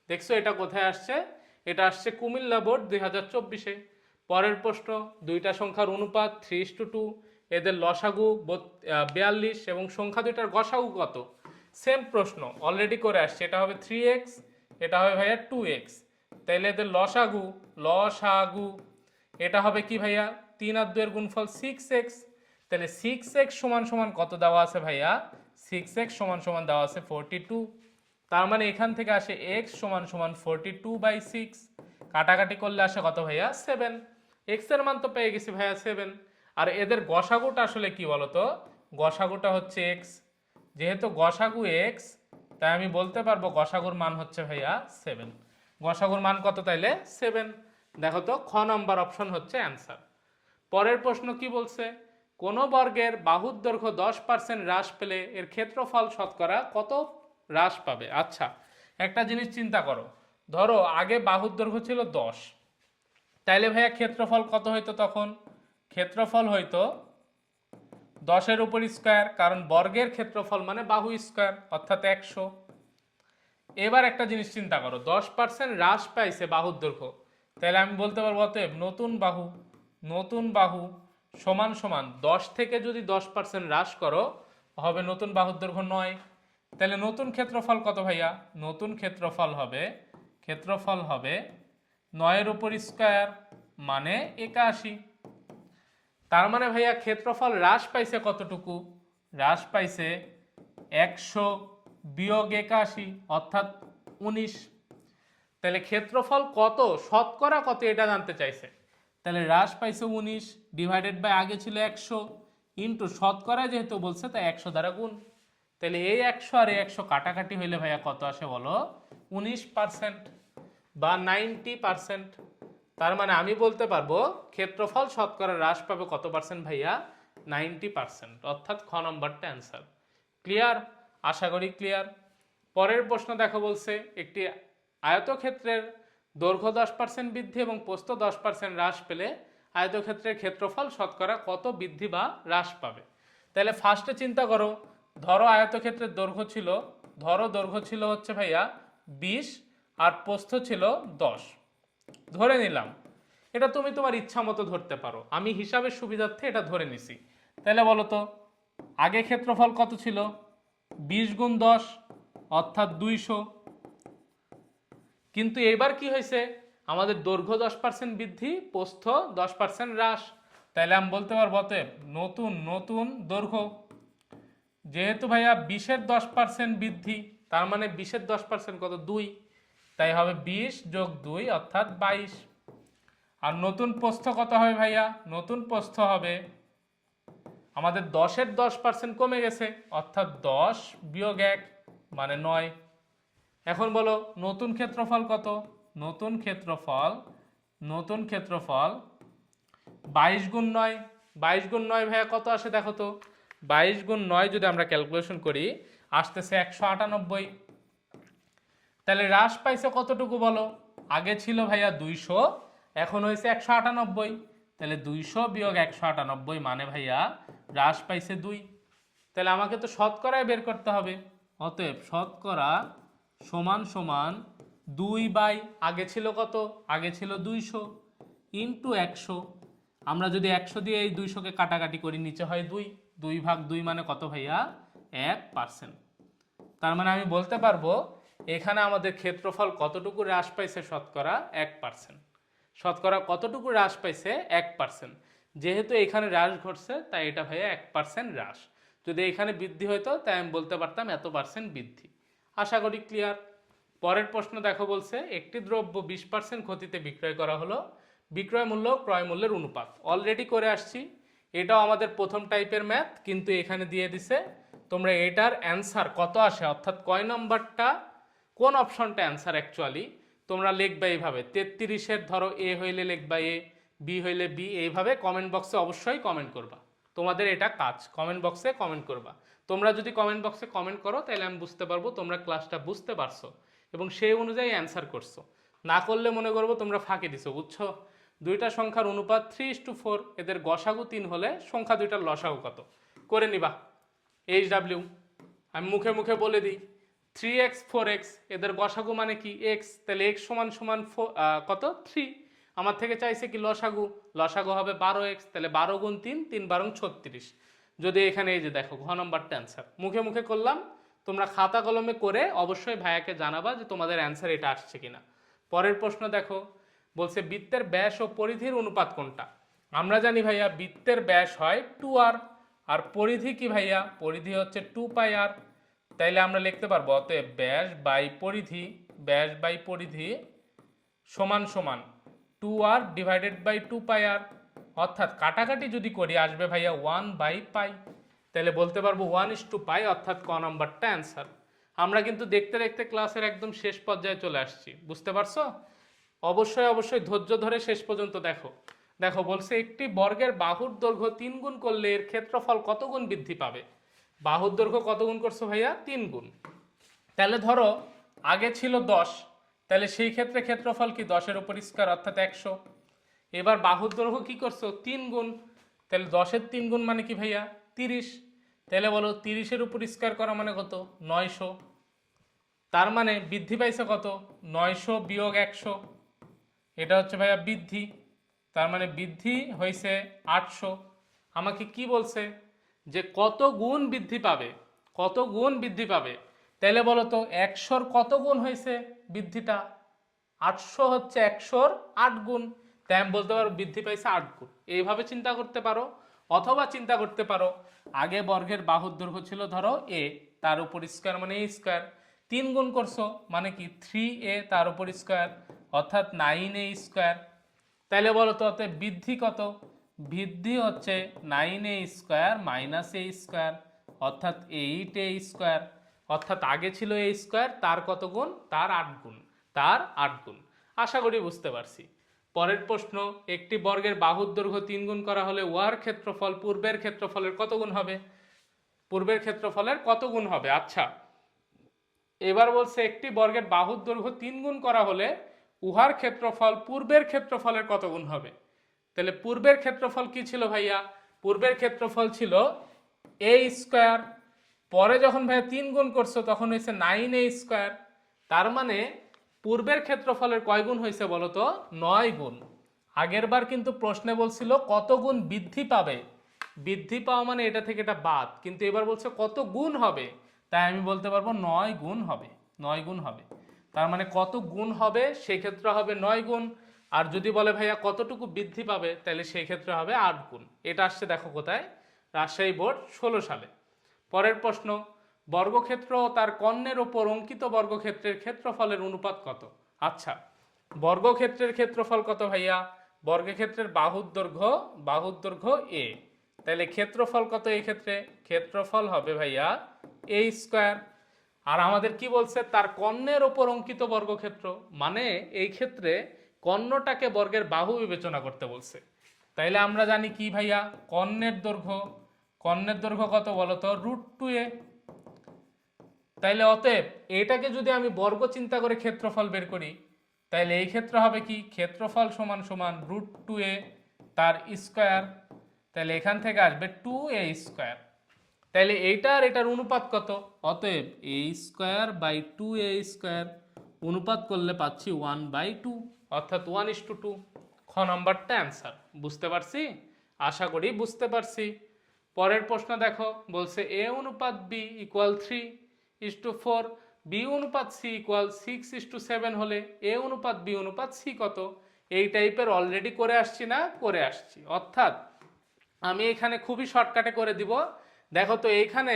দেখছো এটা কোথায় আসছে? এটা আসছে কুমিল্লা বোর্ড 2024-এ। পরের প্রশ্ন, দুইটা সংখ্যার অনুপাত 3:2, এদের লসাগু 42 এবং সংখ্যা দুইটার গসাগু কত? সেম প্রশ্ন অলরেডি করে আসছে। এটা হবে 3x, এটা হবে ভাইয়া 2x। তাইলে এদের লসাগু এটা হবে কি ভাইয়া? 3 আর 2 এর গুণফল 6x। তাহলে 6x সমান সমান কত দেওয়া আছে ভাইয়া? 6x সমান সমান দেওয়া আছে 42। তার মানে এখান থেকে আসে x সমান সমান 42/6, কাটাকাটি করলে আসে কত ভাইয়া? 7। x এর মান তো পেয়ে গেছি ভাইয়া 7। আর এদের গসাগুটা আসলে কি বলতো? গসাগুটা হচ্ছে x, যেহেতু গসাগু x, তাই আমি বলতে পারবো গসাগুর মান হচ্ছে ভাইয়া 7। গসাগুর মান কত তাইলে? 7। দেখো তো খ নাম্বার অপশন হচ্ছে অ্যান্সার। পরের প্রশ্ন কি বলছে? কোন বর্গের বাহুর দৈর্ঘ্য 10% হ্রাস পেলে এর ক্ষেত্রফল শতকরা কত হ্রাস পাবে? আচ্ছা, একটা জিনিস চিন্তা করো, ধরো আগে বাহুর দৈর্ঘ্য ছিল 10, তাইলে ভাইয়া ক্ষেত্রফল কত হইতো তখন? ক্ষেত্রফল হইতো 10-এর উপর স্কোয়ার, কারণ বর্গের ক্ষেত্রফল মানে বাহু স্কোয়ার, অর্থাৎ 100। এবার একটা জিনিস চিন্তা করো, 10% হ্রাস পাইছে বাহুর দৈর্ঘ্য, তাহলে আমি বলতে পারবো অতএব নতুন বাহু সমান সমান 10 থেকে যদি 10% হ্রাস করো হবে নতুন বাহুর দৈর্ঘ্য 9। তাহলে নতুন ক্ষেত্রফল কত ভাইয়া? নতুন ক্ষেত্রফল হবে 9-এর উপর স্কোয়ার মানে 81। তার মানে ভাইয়া ক্ষেত্রফল হ্রাস পাইছে কতটুকু? হ্রাস পাইছে 100 বিয়োগ 81 অর্থাৎ 19। তাহলে ক্ষেত্রফল কত শতকরা কত এটা জানতে চাইছে। তাহলে হ্রাস পাইছে 19 ডিভাইডেড বাই আগে ছিল 100 ইন্টু শতকরা যেহেতু বলছে তাই 100 দ্বারা গুণ। তাহলে এই 100 আর এই 100 কাটাকাটি হইলে ভাইয়া কত আসে বলো? 19% বা 90%। তার মানে আমি বলতে পারবো ক্ষেত্রফল শতকরা হ্রাস পাবে কত পার্সেন্ট ভাইয়া? 90%, অর্থাৎ খ নম্বরটা অ্যান্সার। ক্লিয়ার? আশা করি ক্লিয়ার। পরের প্রশ্ন দেখো, বলছে একটি আয়তক্ষেত্রের দৈর্ঘ্য 10% বৃদ্ধি এবং প্রস্থ 10% হ্রাস পেলে আয়তক্ষেত্রের ক্ষেত্রফল শতকরা কত বৃদ্ধি বা হ্রাস পাবে? তাহলে ফার্স্টে চিন্তা করো, ধরো আয়তক্ষেত্রের দৈর্ঘ্য ছিল হচ্ছে ভাইয়া 20 আর প্রস্থ ছিল 10 ধরে নিলাম। এটা তুমি তোমার ইচ্ছা মতো ধরতে পারো, আমি হিসাবের সুবিধার্থে এটা ধরে নিছি। তাহলে বলো তো আগে ক্ষেত্রফল কত ছিল? 20 গুণ 10 অর্থাৎ 200। কিন্তু এবার কি হয়েছে, আমাদের দৈর্ঘ্য 10% বৃদ্ধি, প্রস্থ 10% হ্রাস। তাহলে আমি বলতে পারবো অতএব নতুন নতুন দৈর্ঘ্য, যেহেতু ভাইয়া 20-এর 10% বৃদ্ধি, তার মানে 20-এর 10% কত? 2। তাই হবে 20 যোগ 2 অর্থাৎ 22। আর নতুন প্রস্থ কত হবে ভাইয়া? নতুন প্রস্থ হবে আমাদের 10-এর 10% কমে গেছে, অর্থাৎ 10 বিয়োগ 1 মানে 9। এখন বলো নতুন ক্ষেত্রফল কত? নতুন ক্ষেত্রফল 22 গুণ 9। 22 গুণ 9 ভাইয়া কত আসে দেখো তো? 22 গুণ 9 যদি আমরা ক্যালকুলেশন করি আসতেছে 198। তাহলে হ্রাস পাইছে কতটুকু বলো? আগে ছিল ভাইয়া 200, এখন হয়েছে 198। তাহলে 200 বিয়োগ 198 মানে ভাইয়া হ্রাস পাইছে 2। তাহলে আমাকে তো শতকরায় বের করতে হবে। অতএব শতকরা সমান সমান 2 আগে ছিল কত? আগে ছিল 200 ইন্টু 100। আমরা যদি 100 দিয়ে এই 200-কে কাটাকাটি করি নিচে হয় 2। 2/2 মানে কত ভাইয়া? 1%। তার মানে আমি বলতে পারবো এখানে আমাদের ক্ষেত্রফল কতটুকু হ্রাস পাইছে? শতকরা 1%। শতকরা কতটুকু হ্রাস পাইছে? 1%। যেহেতু এখানে হ্রাস ঘটছে তাই এটা ভাইয়া 1% হ্রাস। যদি এখানে বৃদ্ধি হইতো তাই আমি বলতে পারতাম এত % বৃদ্ধি। আশা করি ক্লিয়ার। পরের প্রশ্ন দেখো, বলছে একটি দ্রব্য 20% ক্ষতিতে বিক্রয় করা হলো, বিক্রয় মূল্য ক্রয় মূল্যের অনুপাত। অলরেডি করে আসছি, এটাও আমাদের প্রথম টাইপের ম্যাথ, কিন্তু এখানে দিয়ে দিছে তোমরা এটার অ্যান্সার কত আসে, অর্থাৎ কয় নম্বরটা কোন অপশনটা অ্যান্সার অ্যাকচুয়ালি তোমরা লিখবা এইভাবে। 33-এর ধরো এ হইলে লিখবা এ, বি হইলে বি, এইভাবে কমেন্ট বক্সে অবশ্যই কমেন্ট করবা। তোমাদের এটা কাজ, কমেন্ট বক্সে কমেন্ট করবা। তোমরা যদি কমেন্ট বক্সে কমেন্ট করো তাহলে আমি বুঝতে পারবো তোমরা ক্লাসটা বুঝতে পারছো এবং সেই অনুযায়ী অ্যান্সার করছো। না করলে মনে করবো তোমরা ফাঁকি দিছো, বুঝছো? দুইটা সংখ্যার অনুপাত 3:4, এদের গসাগু 3 হলে সংখ্যা দুইটার লসাগু কত করে নিবা। HW আমি মুখে মুখে বলে দিই, 3x 4x এদের গসাগু মানে কি? x। তাহলে x সমান সমান কত? 3। আমার থেকে চাইছে কি লসাগু, লসাগু হবে 12x। তাহলে 12 গুণ 3, 3 12 36। যদি এখানে এই যে দেখো ঘ নম্বরটা অ্যান্সার, মুখে মুখে করলাম, তোমরা খাতা কলমে করে অবশ্যই ভাইয়াকে জানাবা যে তোমাদের অ্যান্সার এটা আসছে কিনা। পরের প্রশ্ন দেখো, বলছে বৃত্তের ব্যাস ও পরিধির অনুপাত কোনটা? আমরা জানি ভাইয়া বৃত্তের ব্যাস হয় 2r, আর পরিধি কি ভাইয়া? পরিধি হচ্ছে 2πr। তাইলে আমরা লিখতে পারবো অতএব ব্যাস বাই পরিধি, ব্যাস বাই পরিধি সমান সমান 2r ডিভাইডেড বাই 2πr। অর্থাৎ কাটাকাটি যদি করি আসবে ভাইয়া 1/π। তাহলে বলতে পারবো 1:π, অর্থাৎ ক নম্বরটা অ্যান্সার। আমরা কিন্তু দেখতে দেখতে ক্লাসের একদম শেষ পর্যায়ে চলে আসছি, বুঝতে পারছো? অবশ্যই অবশ্যই ধৈর্য ধরে শেষ পর্যন্ত দেখো। দেখো বলছে একটি বর্গের বাহুর দৈর্ঘ্য 3 গুণ করলে এর ক্ষেত্রফল কত গুণ বৃদ্ধি পাবে? বাহুর দৈর্ঘ্য কত গুণ করছো ভাইয়া? 3 গুণ। তাহলে ধরো আগে ছিল 10, তাহলে সেই ক্ষেত্রে ক্ষেত্রফল কি? 10-এর উপর স্কয়ার অর্থাৎ 100। এবার বাহুর দৈর্ঘ্য কি করছো? 3 গুণ। তাহলে 10-এর 3 গুণ মানে কি ভাইয়া? 30। তাহলে বলো 30-এর উপর স্কয়ার করা মানে কত? 900। তার মানে বৃদ্ধি পাইছে কত? 900 বিয়োগ 100, এটা হচ্ছে ভাইয়া বৃদ্ধি। তার মানে বৃদ্ধি হয়েছে 800। আমাকে কি বলছে যে কত গুণ বৃদ্ধি পাবে? কত গুণ বৃদ্ধি পাবে? তাহলে বলো তো 100-র কত গুণ হয়েছে বৃদ্ধিটা? 800 হচ্ছে 100-র 8 গুণ। তাই আমি বলতে পারো বৃদ্ধি পাইছে 8 গুণ। এইভাবে চিন্তা করতে পারো, অথবা চিন্তা করতে পারো আগে বর্গের বাহুর দৈর্ঘ্য ছিল ধরো a, তার উপর স্কয়ার মানে a স্কয়ার, 3 গুণ করছো মানে কি 3a তার উপর স্কয়ার অর্থাৎ 9a স্কয়ার। তাহলে বলো তো অতএব বৃদ্ধি কত? বৃদ্ধি হচ্ছে 9a square minus a square অর্থাৎ 8a স্কয়ার। অর্থাৎ আগে ছিল a স্কয়ার, তার কত গুণ? তার 8 গুণ, তার 8 গুণ। আশা করি বুঝতে পারছি। পরের প্রশ্ন, একটি বর্গের বাহুর দৈর্ঘ্য 3 গুণ করা হলে উহার ক্ষেত্রফল পূর্বের ক্ষেত্রফলের কত গুণ হবে? পূর্বের ক্ষেত্রফলের কত গুণ হবে? আচ্ছা, এবার বলছে একটি বর্গের বাহুর দৈর্ঘ্য 3 গুণ করা হলে উহার ক্ষেত্রফল পূর্বের ক্ষেত্রফলের কত গুণ হবে? তাহলে পূর্বের ক্ষেত্রফল কি ছিল ভাইয়া? পূর্বের ক্ষেত্রফল ছিল a স্কয়ার, পরে যখন ভাইয়া 3 গুণ করছো তখন হয়েছে 9a স্কয়ার। তার মানে পূর্বের ক্ষেত্রফলের কয় গুণ হয়েছে বলো তো? 9 গুণ। আগেরবার কিন্তু প্রশ্নে বলছিল কত গুণ বৃদ্ধি পাবে, বৃদ্ধি পাওয়া মানে এটা থেকে এটা বাদ, কিন্তু এবার বলছে কত গুণ হবে, তাই আমি বলতে পারবো 9 গুণ হবে, 9 গুণ হবে। তার মানে কত গুণ হবে সেক্ষেত্রে হবে 9 গুণ, আর যদি বলে ভাইয়া কতটুকু বৃদ্ধি পাবে তাহলে সেই ক্ষেত্রে হবে 8 গুণ। এটা আসছে দেখো কোথায়, রাজশাহী বোর্ড 16 সালে। পরের প্রশ্ন, বর্গক্ষেত্র ও তার কর্ণের ওপর অঙ্কিত বর্গক্ষেত্রের ক্ষেত্রফলের অনুপাত কত? আচ্ছা, বর্গক্ষেত্রের ক্ষেত্রফল কত ভাইয়া? বর্গক্ষেত্রের বাহুর দৈর্ঘ্য এ, তাহলে ক্ষেত্রফল কত এই ক্ষেত্রে? ক্ষেত্রফল হবে ভাইয়া এ স্কোয়ার। আর আমাদের কি বলছে, তার কর্ণের ওপর অঙ্কিত বর্গক্ষেত্র, মানে এই ক্ষেত্রে কর্ণটাকে বর্গের বাহু বিবেচনা করতে বলছে। তাইলে আমরা জানি কি ভাইয়া, কর্ণের দৈর্ঘ্য কত বলতো? √2a। তাইলে অতএব এটাকে যদি আমি বর্গ চিন্তা করে ক্ষেত্রফল বের করি, তাইলে এই ক্ষেত্রে হবে কি, ক্ষেত্রফল সমান সমান √2a তার স্কোয়ার, তাহলে এখান থেকে আসবে 2a স্কোয়ার। তাইলে এইটা আর এটার অনুপাত কত? অতএব a square by 2a square অনুপাত করলে পাচ্ছি 1/2, অর্থাৎ 1:2। খ নম্বরটা অ্যান্সার। বুঝতে পারছি? আশা করি বুঝতে পারছি। পরের প্রশ্ন দেখো, বলছে a অনুপাত b ইকুয়াল 3:4, b অনুপাত c ইকুয়াল 6:7 হলে a অনুপাত b অনুপাত c কত? এই টাইপের অলরেডি করে আসছি না? করে আসছি। অর্থাৎ আমি এখানে খুবই শর্টকাটে করে দিব। দেখো তো এইখানে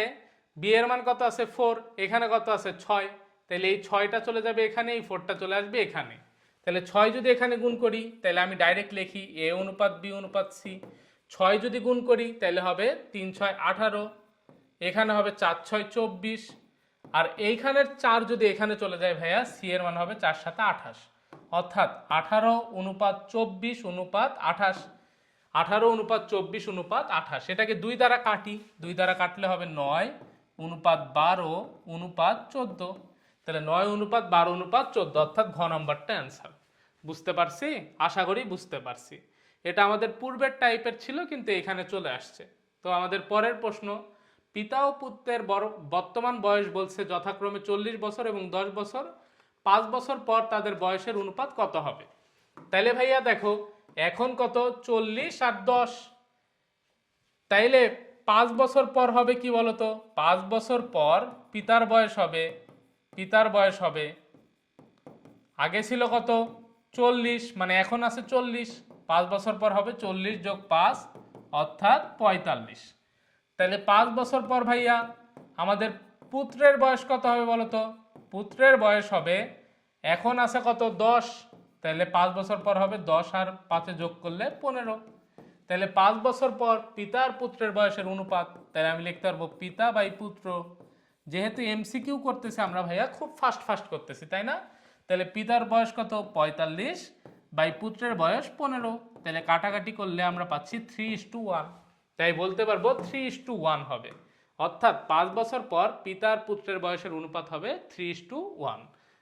বি এর মান কত আছে? 4, এখানে কত আছে? 6, তাহলে এই 6টা চলে যাবে এখানে, এই 4টা চলে আসবে এখানে। তাহলে 6 যদি এখানে গুণ করি তাহলে আমি ডাইরেক্ট লিখি এ অনুপাত বি অনুপাত সি। 6 যদি গুণ করি তাহলে হবে 3 6 18, এখানে হবে 4 6 24, আর এইখানের 4 যদি এখানে চলে যায় ভাইয়া, সি এর মান হবে 4 7 28, অর্থাৎ 18 অনুপাত 24 অনুপাত 28, 18 অনুপাত 24 অনুপাত 28। এটাকে 2 দ্বারা কাটি, 2 দ্বারা কাটলে হবে 9 অনুপাত 12 অনুপাত 14, তাহলে 9 অনুপাত 12 অনুপাত 14, অর্থাৎ ঘ নম্বরটা অ্যান্সার। বুঝতে পারছি? আশা করি বুঝতে পারছি। এটা আমাদের পূর্বের টাইপের ছিল কিন্তু এখানে চলে আসছে। তো আমাদের পরের প্রশ্ন, পিতা ও পুত্রের বর্তমান বয়স বলছে যথাক্রমে 40 বছর এবং 10 বছর। 5 বছর পর তাদের বয়সের অনুপাত কত হবে? তাইলে ভাইয়া দেখো, এখন কত? 40 আর 10, তাইলে 5 বছর পর হবে কি বলতো? 5 বছর পর পিতার বয়স হবে আগে ছিল কত? 40, মানে এখন আছে 40, 5 বছর পর হবে 40 যোগ 5 অর্থাৎ 45। তাহলে 5 বছর পর ভাইয়া আমাদের পুত্রের বয়স কত হবে বলতো? পুত্রের বয়স হবে, এখন আছে কত? 10, তাহলে 5 বছর পর হবে 10 আর 5 যোগ করলে 15। তাহলে 5 বছর পর পিতার পুত্রের বয়সের অনুপাত, তাহলে আমি লিখতে পারবো পিতা বাই পুত্র। যেহেতু এমসিকিউ করতেছি আমরা ভাইয়া, খুব ফাস্ট করতেছি তাই না? তাহলে পিতার বয়স কত? 45 বাই পুত্রের বয়স 15, তাহলে কাটাকাটি করলে আমরা পাচ্ছি 3:1, তাই বলতে পারবো 3:1 হবে। অর্থাৎ 5 বছর পর পিতার পুত্রের বয়সের অনুপাত হবে 3:1।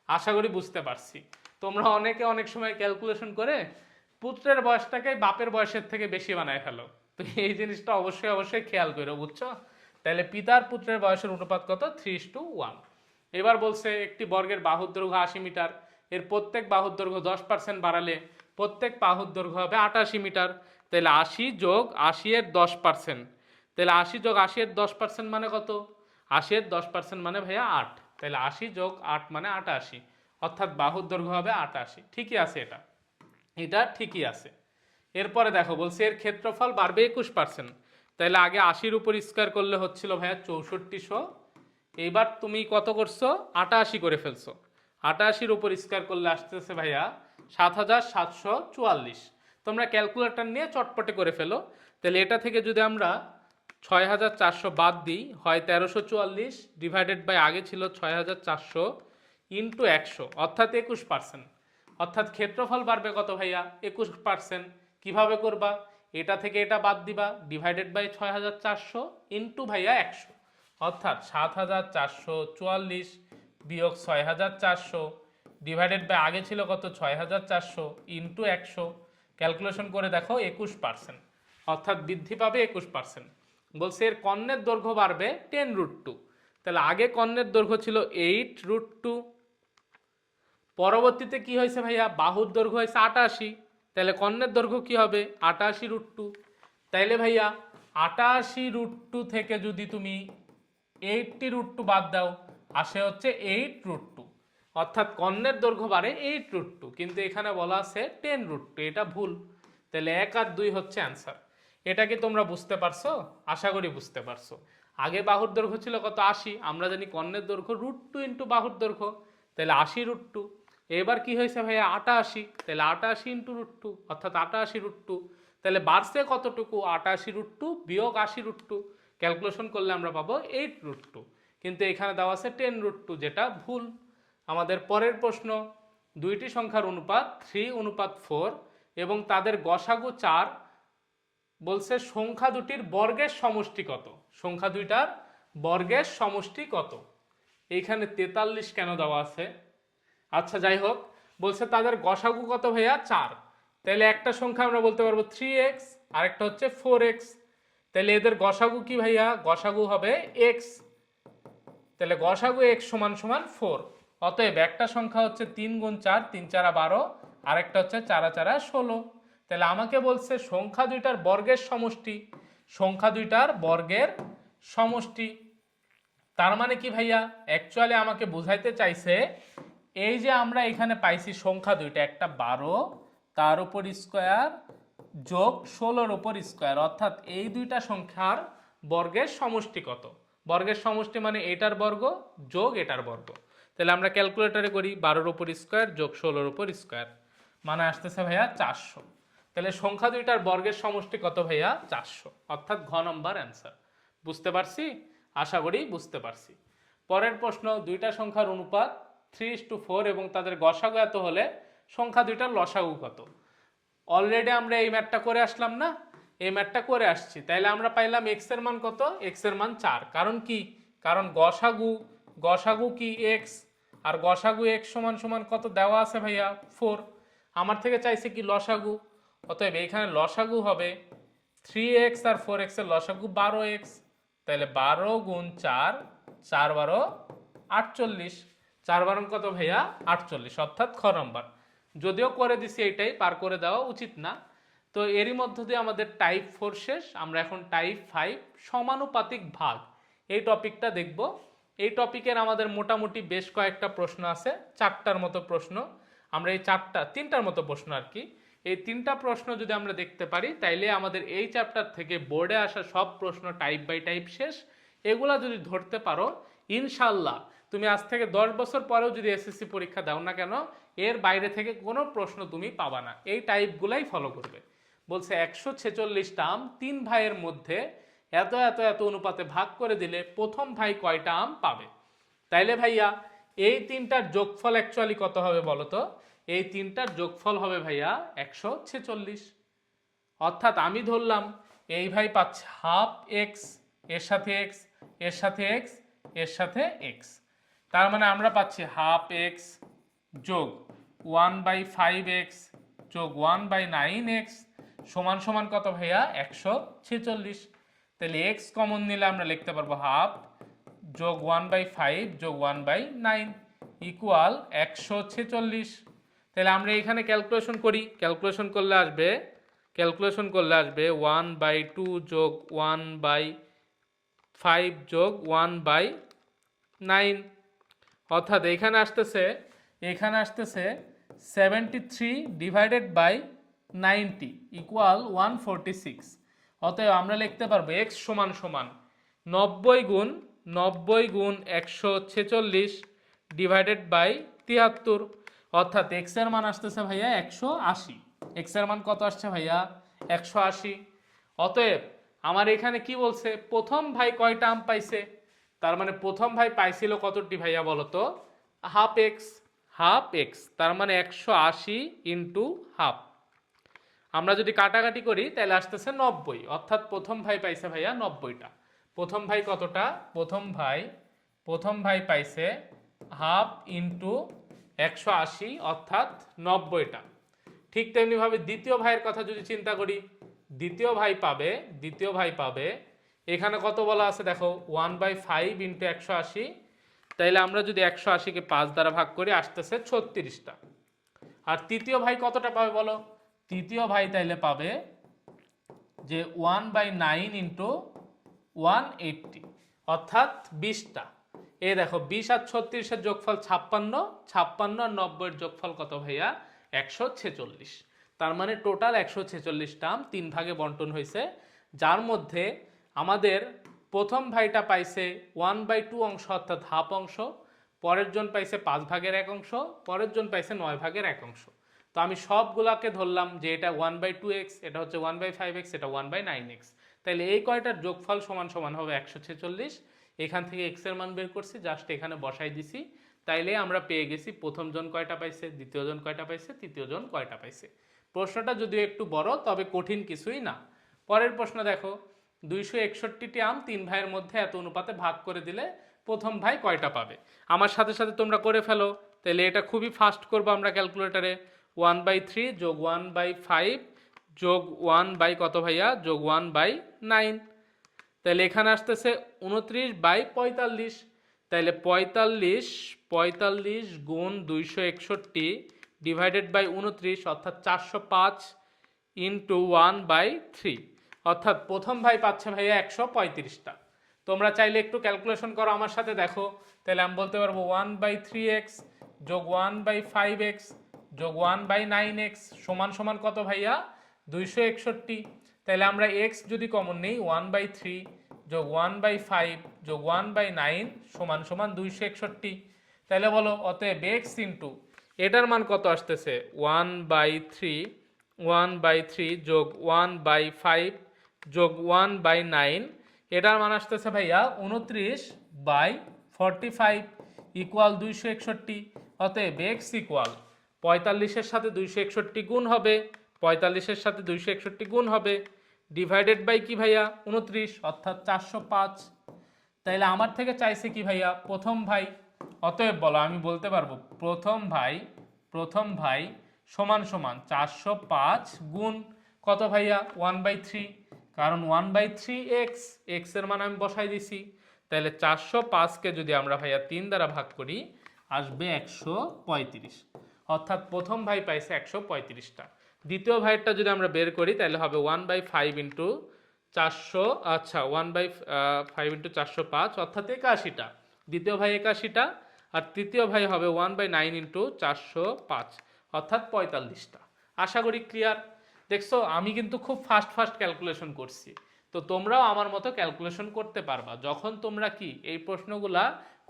আশা করি বুঝতে পারছি। তোমরা অনেকে অনেক সময় ক্যালকুলেশন করে পুত্রের বয়সটাকে বাপের বয়সের থেকে বেশি বানায় ফেলো, তো এই জিনিসটা অবশ্যই খেয়াল করো, বুঝছো? তাহলে পিতার পুত্রের বয়সের অনুপাত কত? 3:1। এবার বলছে একটি বর্গের বাহুর দৈর্ঘ্য 80 মিটার, এর প্রত্যেক বাহুর দৈর্ঘ্য 10% বাড়ালে প্রত্যেক বাহুর দৈর্ঘ্য হবে 88 মিটার। তাহলে 80 যোগ 80 এর 10%, তাহলে 80 যোগ 80 এর 10% মানে কত? 80 এর 10% মানে ভাইয়া 8, তাহলে 80 যোগ 8 মানে 88, অর্থাৎ বাহুর দৈর্ঘ্য হবে 88। ঠিকই আছে, এটা ঠিকই আছে। এরপরে দেখো বলছে এর ক্ষেত্রফল বাড়বে 21%, তাহলে আগে 80-র উপর স্কোয়ার করলে হচ্ছিল ভাইয়া 6400, এইবার তুমি কত করছো? 88 করে ফেলছো। 88-র উপর স্কোয়ার করলে আসতেছে ভাইয়া 7744। তোমরা ক্যালকুলেটর নিয়ে চটপটে করে ফেলো। তাহলে এটা থেকে যদি আমরা 6400 বাদ দিই, হয় 1344 ডিভাইডেড বাই আগে ছিল 6400 ইন্টু 100, অর্থাৎ 21%। অর্থাৎ ক্ষেত্রফল বাড়বে কত ভাইয়া? 21%। কিভাবে করবা? এটা থেকে এটা বাদ দিবা, ডিভাইডেড বাই 6400 ইন্টু ভাইয়া 100, অর্থাৎ 7444 বিয়োগ 6400 ডিভাইডেড বাই আগে ছিল কত? 6400 ইন্টু 100, ক্যালকুলেশন করে দেখো 21%, অর্থাৎ বৃদ্ধি পাবে 21%। বলছে এর কর্ণের দৈর্ঘ্য বাড়বে 10√2, তাহলে আগে কর্ণের দৈর্ঘ্য ছিল 8√2, পরবর্তীতে কি হয়েছে ভাইয়া? বাহুর দৈর্ঘ্য হয়েছে 88, তাহলে কর্ণের দৈর্ঘ্য কি হবে 88√2। তাইলে ভাইয়া 88√2 থেকে যদি তুমি 80√2 বাদ দাও আসে হচ্ছে 8√2, অর্থাৎ কর্ণের দৈর্ঘ্য বাড়ে 8√2, কিন্তু এখানে বলা আছে 10√2, এটা ভুল। তাহলে 1 আর 2 হচ্ছে অ্যান্সার। এটা কি তোমরা বুঝতে পারছো? আশা করি বুঝতে পারছো। আগে বাহুর দৈর্ঘ্য ছিল কত 80, আমরা জানি কর্ণের দৈর্ঘ্য √2 ইন্টু বাহুর দৈর্ঘ্য, তাহলে 80√2। এবার কি হয়েছে ভাইয়া 88, তাহলে 88 ইন্টু √2 অর্থাৎ 88√2। তাহলে বাড়ছে কতটুকু 88√2 বিয়োগ 80√2, ক্যালকুলেশন করলে আমরা পাবো 8√2, কিন্তু এখানে দেওয়া আছে 10√2, যেটা ভুল। আমাদের পরের প্রশ্ন, দুইটি সংখ্যার অনুপাত 3:4 এবং তাদের গসাগু 4, বলছে সংখ্যা দুটির বর্গের সমষ্টি কত? সংখ্যা দুইটার বর্গের সমষ্টি কত? এইখানে 43 কেন দেওয়া আছে? আচ্ছা যাই হোক, বলছে তাদের গসাগু কত ভাইয়া 4, তাহলে একটা সংখ্যা আমরা বলতে পারবো 3x, আরেকটা হচ্ছে 4x, তাহলে এদের গসাগু কি ভাইয়া? গসাগু হবে x, তাহলে গসাগু x সমান সমান 4। অতএব একটা সংখ্যা হচ্ছে 3 গুণ 4, 3 4 12, আরেকটা হচ্ছে 4 4 16। তাহলে আমাকে বলছে সংখ্যা দুইটার বর্গের সমষ্টি, সংখ্যা দুইটার বর্গের সমষ্টি। তার মানে কি ভাইয়া? অ্যাকচুয়ালি আমাকে বুঝাইতে চাইছে এই যে আমরা এখানে পাইছি সংখ্যা দুইটা, একটা 12 তার উপর স্কোয়ার যোগ 16-র উপর স্কোয়ার, অর্থাৎ এই দুইটা সংখ্যার বর্গের সমষ্টি কত? বর্গের সমষ্টি মানে এটার বর্গ যোগ এটার বর্গ। তাহলে আমরা ক্যালকুলেটরে করি, 12-র উপর স্কোয়ার যোগ 16-র উপর স্কোয়ার, মানে আসতেছে ভাইয়া 400। তাহলে সংখ্যা দুইটার বর্গের সমষ্টি কত ভাইয়া? 400, অর্থাৎ ঘ নম্বর অ্যান্সার। বুঝতে পারছি? আশা করি বুঝতে পারছি। পরের প্রশ্ন, দুইটা সংখ্যার অনুপাত 3:4 এবং তাদের গসাগু এত হলে সংখ্যা দুইটার লসাগু কত? অলরেডি আমরা এই ম্যাথটা করে আসলাম না? এই ম্যাথটা করে আসছি, তাইলে আমরা পাইলাম x এর মান কত? x এর মান 4। কারণ কি? কারণ গসাগু কি x, আর গসাগু x সমান সমান কত দেওয়া আছে ভাইয়া? 4। আমার থেকে চাইছে কি লসাগু, অতএব এইখানে লসাগু হবে 3x আর 4x এর লসাগু 12x, তাহলে 12 গুণ 4, 4 12 48, 4 12 কত ভাইয়া? 48, অর্থাৎ খ নম্বর। যদিও করে দিছি, এইটাই পার করে দেওয়া উচিত না। তো এরই মধ্য দিয়ে আমাদের টাইপ 4 শেষ। আমরা এখন টাইপ 5 সমানুপাতিক ভাগ এই টপিকটা দেখব। এই টপিকের আমাদের মোটামুটি বেশ কয়েকটা প্রশ্ন আছে, 4টার মতো প্রশ্ন। আমরা এই 3টার মতো প্রশ্ন আর কি, এই 3টা প্রশ্ন যদি আমরা দেখতে পারি তাইলে আমাদের এই চ্যাপ্টার থেকে বোর্ডে আসা সব প্রশ্ন টাইপ বাই টাইপ শেষ। এগুলা যদি ধরতে পারো ইনশাল্লাহ তুমি আজ থেকে 10 বছর পরেও যদি এসএসসি পরীক্ষা দাও না কেন, এর বাইরে থেকে কোনো প্রশ্ন তুমি পাবা না, এই টাইপগুলাই ফলো করবে। বলছে 146টা আম 3 ভাইয়ের মধ্যে এত এত এত অনুপাতে ভাগ করে দিলে প্রথম ভাই কয়টা আম পাবে? তাইলে ভাইয়া এই 3টার যোগফল অ্যাকচুয়ালি কত হবে বলো তো? এই 3টার যোগফল হবে ভাইয়া 146। অর্থাৎ আমি ধরলাম এই ভাই পাচ্ছে হাফ এক্স, এর সাথে এক্স, এর সাথে এক্স, এর সাথে এক্স, তার মানে আমরা পাচ্ছি হাফ এক্স যোগ 1/5x যোগ 1/9x সমান সমান কত ভাইয়া? 146। তাহলে এক্স কমন নিলে আমরা লিখতে পারবো হাফ যোগ 1/5 যোগ 1/9 ইকুয়াল 146। তাহলে আমরা এখানে ক্যালকুলেশন করি, ক্যালকুলেশন করলে আসবে 1/2 যোগ 1/5 যোগ 1/9, অর্থাৎ এখানে আসতেছে 73 ডিভাইডেড বাই 90 ইকুয়াল 146। অতএব আমরা লিখতে পারবো এক্স সমান সমান 90 গুণ 146 ডিভাইডেড বাই 73, অর্থাৎ এক্স এর মান আসতেছে ভাইয়া 180। এক্স এর মান কত আসছে ভাইয়া? 180। অতএব আমার এখানে কি বলছে? প্রথম ভাই কয়টা আম পাইছে? তার মানে প্রথম ভাই পাইছিল কতটি ভাইয়া বলো তো? হাফ এক্স, তার মানে 180 ইন্টু হাফ। আমরা যদি কাটাকাটি করি তাহলে আসতেছে 90, অর্থাৎ প্রথম ভাই পাইছে ভাইয়া 90টা। প্রথম ভাই কতটা? প্রথম ভাই পাইছে হাফ ইন্টু 180 অর্থাৎ 90টা। ঠিক তেমনিভাবে দ্বিতীয় ভাইয়ের কথা যদি চিন্তা করি, দ্বিতীয় ভাই পাবে এখানে কত বলা আছে দেখো 1/5 ইন্টু 180, তাইলে আমরা যদি 180কে 5 দ্বারা ভাগ করি আসতেছে 36টা। আর তৃতীয় ভাই কতটা পাবে বলো? তৃতীয় ভাই তাইলে পাবে যে 1/9 ইন্টু 180 অর্থাৎ 20টা। এই দেখো 20 আর 36-এর যোগফল 56, 56 আর 90-এর যোগফল কত ভাইয়া 146। তার মানে টোটাল 146 টার্ম 3 ভাগে বন্টন হয়েছে, যার মধ্যে আমাদের প্রথম ভাইটা পাইছে 1/2 অংশ অর্থাৎ হাফ অংশ, পরের জন পাইছে 5 ভাগের 1 অংশ, পরের জন পাইছে 9 ভাগের 1 অংশ। তো আমি সবগুলাকে ধরলাম যে এটা 1/2x, এটা হচ্ছে 1/5x, এটা 1/9x। তাহলে এই কয়টার যোগফল সমান সমান হবে 146। এখান থেকে x এর মান বের করছি, জাস্ট এখানে বসাই দিছি। তাইলে আমরা পেয়ে গেছি প্রথম জন কয়টা পাইছে, দ্বিতীয় জন কয়টা পাইছে, তৃতীয় জন কয়টা পাইছে। প্রশ্নটা যদিও একটু বড়, তবে কঠিন কিছুই না। পরের প্রশ্ন দেখো, 261টি আম 3 ভাইয়ের মধ্যে এত অনুপাতে ভাগ করে দিলে প্রথম ভাই কয়টা পাবে। আমার সাথে সাথে তোমরা করে ফেলো। তাহলে এটা খুবই ফাস্ট করবো আমরা ক্যালকুলেটারে। 1/3 যোগ 1/5 যোগ 1 কত ভাইয়া যোগ 1/9। তাহলে এখানে আসতেছে 29/45। তাহলে 45 গুণ 261 ডিভাইডেড বাই 29 অর্থাৎ 405 ইন্টু 1/3 অর্থাৎ প্রথম ভাই পাচ্ছে ভাইয়া 135টা। তোমরা চাইলে একটু ক্যালকুলেশন করো আমার সাথে, দেখো। তাহলে আমি বলতে পারবো 1/3x যোগ 1/5x যোগ 1/9x সমান সমান কত ভাইয়া 261। তাহলে আমরা x যদি কমন নেই 1/3 যোগ 1/5 যোগ 1/9 সমান সমান 261। তাহলে বলো অতএব x ইন্টু এটার মান কত আসতেছে 1/3 যোগ 1/5 যোগ 1/9, এটার মান আসতেছে ভাইয়া 29/45 ইকুয়াল 261। অতএব x ইকুয়াল 45-এর সাথে 261 গুণ হবে, 45-এর সাথে 261 গুণ হবে, ডিভাইডেড বাই কি ভাইয়া 29 অর্থাৎ 405। তাইলে আমার থেকে চাইছে কি ভাইয়া প্রথম ভাই। অতএব বলো আমি বলতে পারবো প্রথম ভাই সমান সমান 405 গুণ কত ভাইয়া 1/3, কারণ 1/3x, x এর মান আমি বসাই দিছি। তাহলে 405কে যদি আমরা ভাইয়া 3 দ্বারা ভাগ করি আসবে 135, অর্থাৎ প্রথম ভাই পাইছে 135টা। দ্বিতীয় ভাইয়েরটা যদি আমরা বের করি তাহলে হবে 1/5 ইন্টু 400, আচ্ছা 1/5 ইন্টু 405 অর্থাৎ 81টা। দ্বিতীয় ভাই 81টা, আর তৃতীয় ভাই হবে 1/9 ইন্টু 405 অর্থাৎ 45টা। আশা করি ক্লিয়ার। দেখছো আমি কিন্তু খুব ফাস্ট ক্যালকুলেশন করছি, তো তোমরাও আমার মতো ক্যালকুলেশন করতে পারবা যখন তোমরা কি এই প্রশ্নগুলা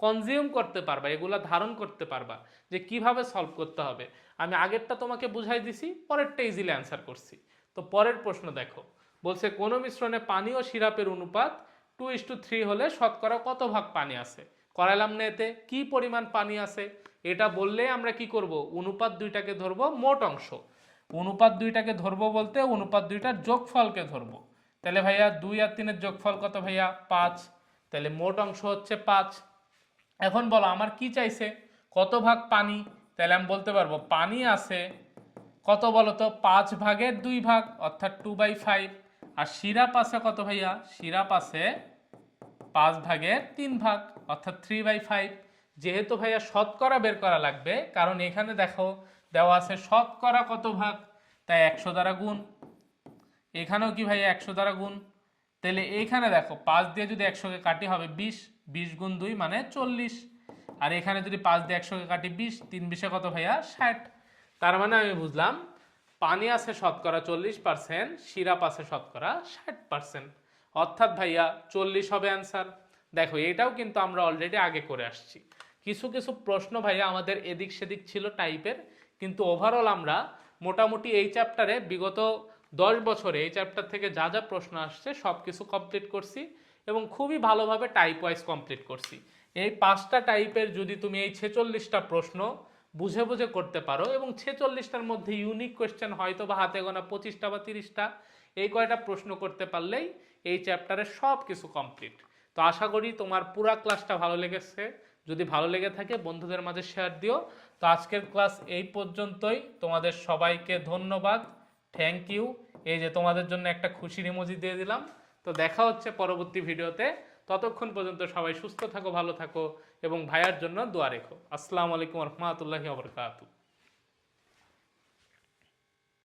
কনজিউম করতে পারবা, এগুলা ধারণ করতে পারবা যে কিভাবে সলভ করতে হবে। আমি আগেরটা তোমাকে বুঝাই দিছি, পরেরটা ইজিলি অ্যান্সার করছি। তো পরের প্রশ্ন দেখো, বলছে কোন মিশ্রণে পানি ও সিরাপের অনুপাত 2:3 হলে শতকরা কত ভাগ পানি আছে। করালাম না, এতে কি পরিমাণ পানি আছে এটা বললে আমরা কি করব, অনুপাত দুইটাকে ধরবো মোট অংশ। অনুপাত দুইটাকে ধরবো বলতে অনুপাত দুইটার যোগফলকে ধরবো। তাহলে ভাইয়া 2 আর 3-এর যোগফল কত ভাইয়া 5, তাহলে মোট অংশ হচ্ছে 5। এখন বলো আমার কি চাইছে কত ভাগ পানি। তাহলে আমি বলতে পারবো পানি আছে কত বলো তো 5 ভাগের 2 ভাগ অর্থাৎ 2/5, আর সিরাপ আছে কত ভাইয়া, সিরাপ আছে 5 ভাগের 3 ভাগ অর্থাৎ 3/5। যেহেতু ভাইয়া শতকরা বের করা লাগবে, কারণ এখানে দেখো দেওয়া আছে শতকরা কত ভাগ, তাই 100 দ্বারা গুণ। এখানেও কি ভাইয়া 100 দ্বারা গুণ। তাহলে এইখানে দেখো 5 দিয়ে যদি 100কে কাটি হবে 20, 20 গুণ 2 মানে 40, আর এখানে যদি 5 দিয়ে 100কে কাটি 20, 3 20-এ কত ভাইয়া 60। তার মানে আমি বুঝলাম পানি আছে শতকরা 40%, সিরাপ আছে শতকরা 60%, অর্থাৎ ভাইয়া 40 হবে অ্যান্সার। দেখো এটাও কিন্তু আমরা অলরেডি আগে করে আসছি। কিছু কিছু প্রশ্ন ভাইয়া আমাদের এদিক সেদিক ছিল টাইপের, কিন্তু ওভারঅল আমরা মোটামুটি এই চ্যাপ্টারে বিগত 10 বছরে এই চ্যাপ্টার থেকে যা যা প্রশ্ন আসছে সব কিছু কমপ্লিট করছি এবং খুবই ভালোভাবে টাইপ ওয়াইজ কমপ্লিট করছি। এই 5টা টাইপের যদি তুমি এই 46টা প্রশ্ন বুঝে বুঝে করতে পারো, এবং 46টার মধ্যে ইউনিক কোয়েশ্চেন হয়তো বা হাতে গোনা 25টা বা 30টা, এই কয়টা প্রশ্ন করতে পারলেই এই চ্যাপ্টারের সব কিছু কমপ্লিট। তো আশা করি তোমার পুরা ক্লাসটা ভালো লেগেছে। যদি ভালো লেগে থাকে বন্ধুদের মাঝে শেয়ার দিও। তো আজকের ক্লাস এই পর্যন্তই। তোমাদের সবাইকে ধন্যবাদ, থ্যাংক ইউ। এই যে তোমাদের জন্য একটা খুশির ইমোজি দিয়ে দিলাম। তো দেখা হচ্ছে পরবর্তী ভিডিওতে। ততক্ষণ পর্যন্ত সবাই সুস্থ থাকো, ভালো থাকো এবং ভাইয়ার জন্য দোয়া রেখো। আসসালামু আলাইকুম ওয়া রাহমাতুল্লাহি ওয়া বারাকাতুহু।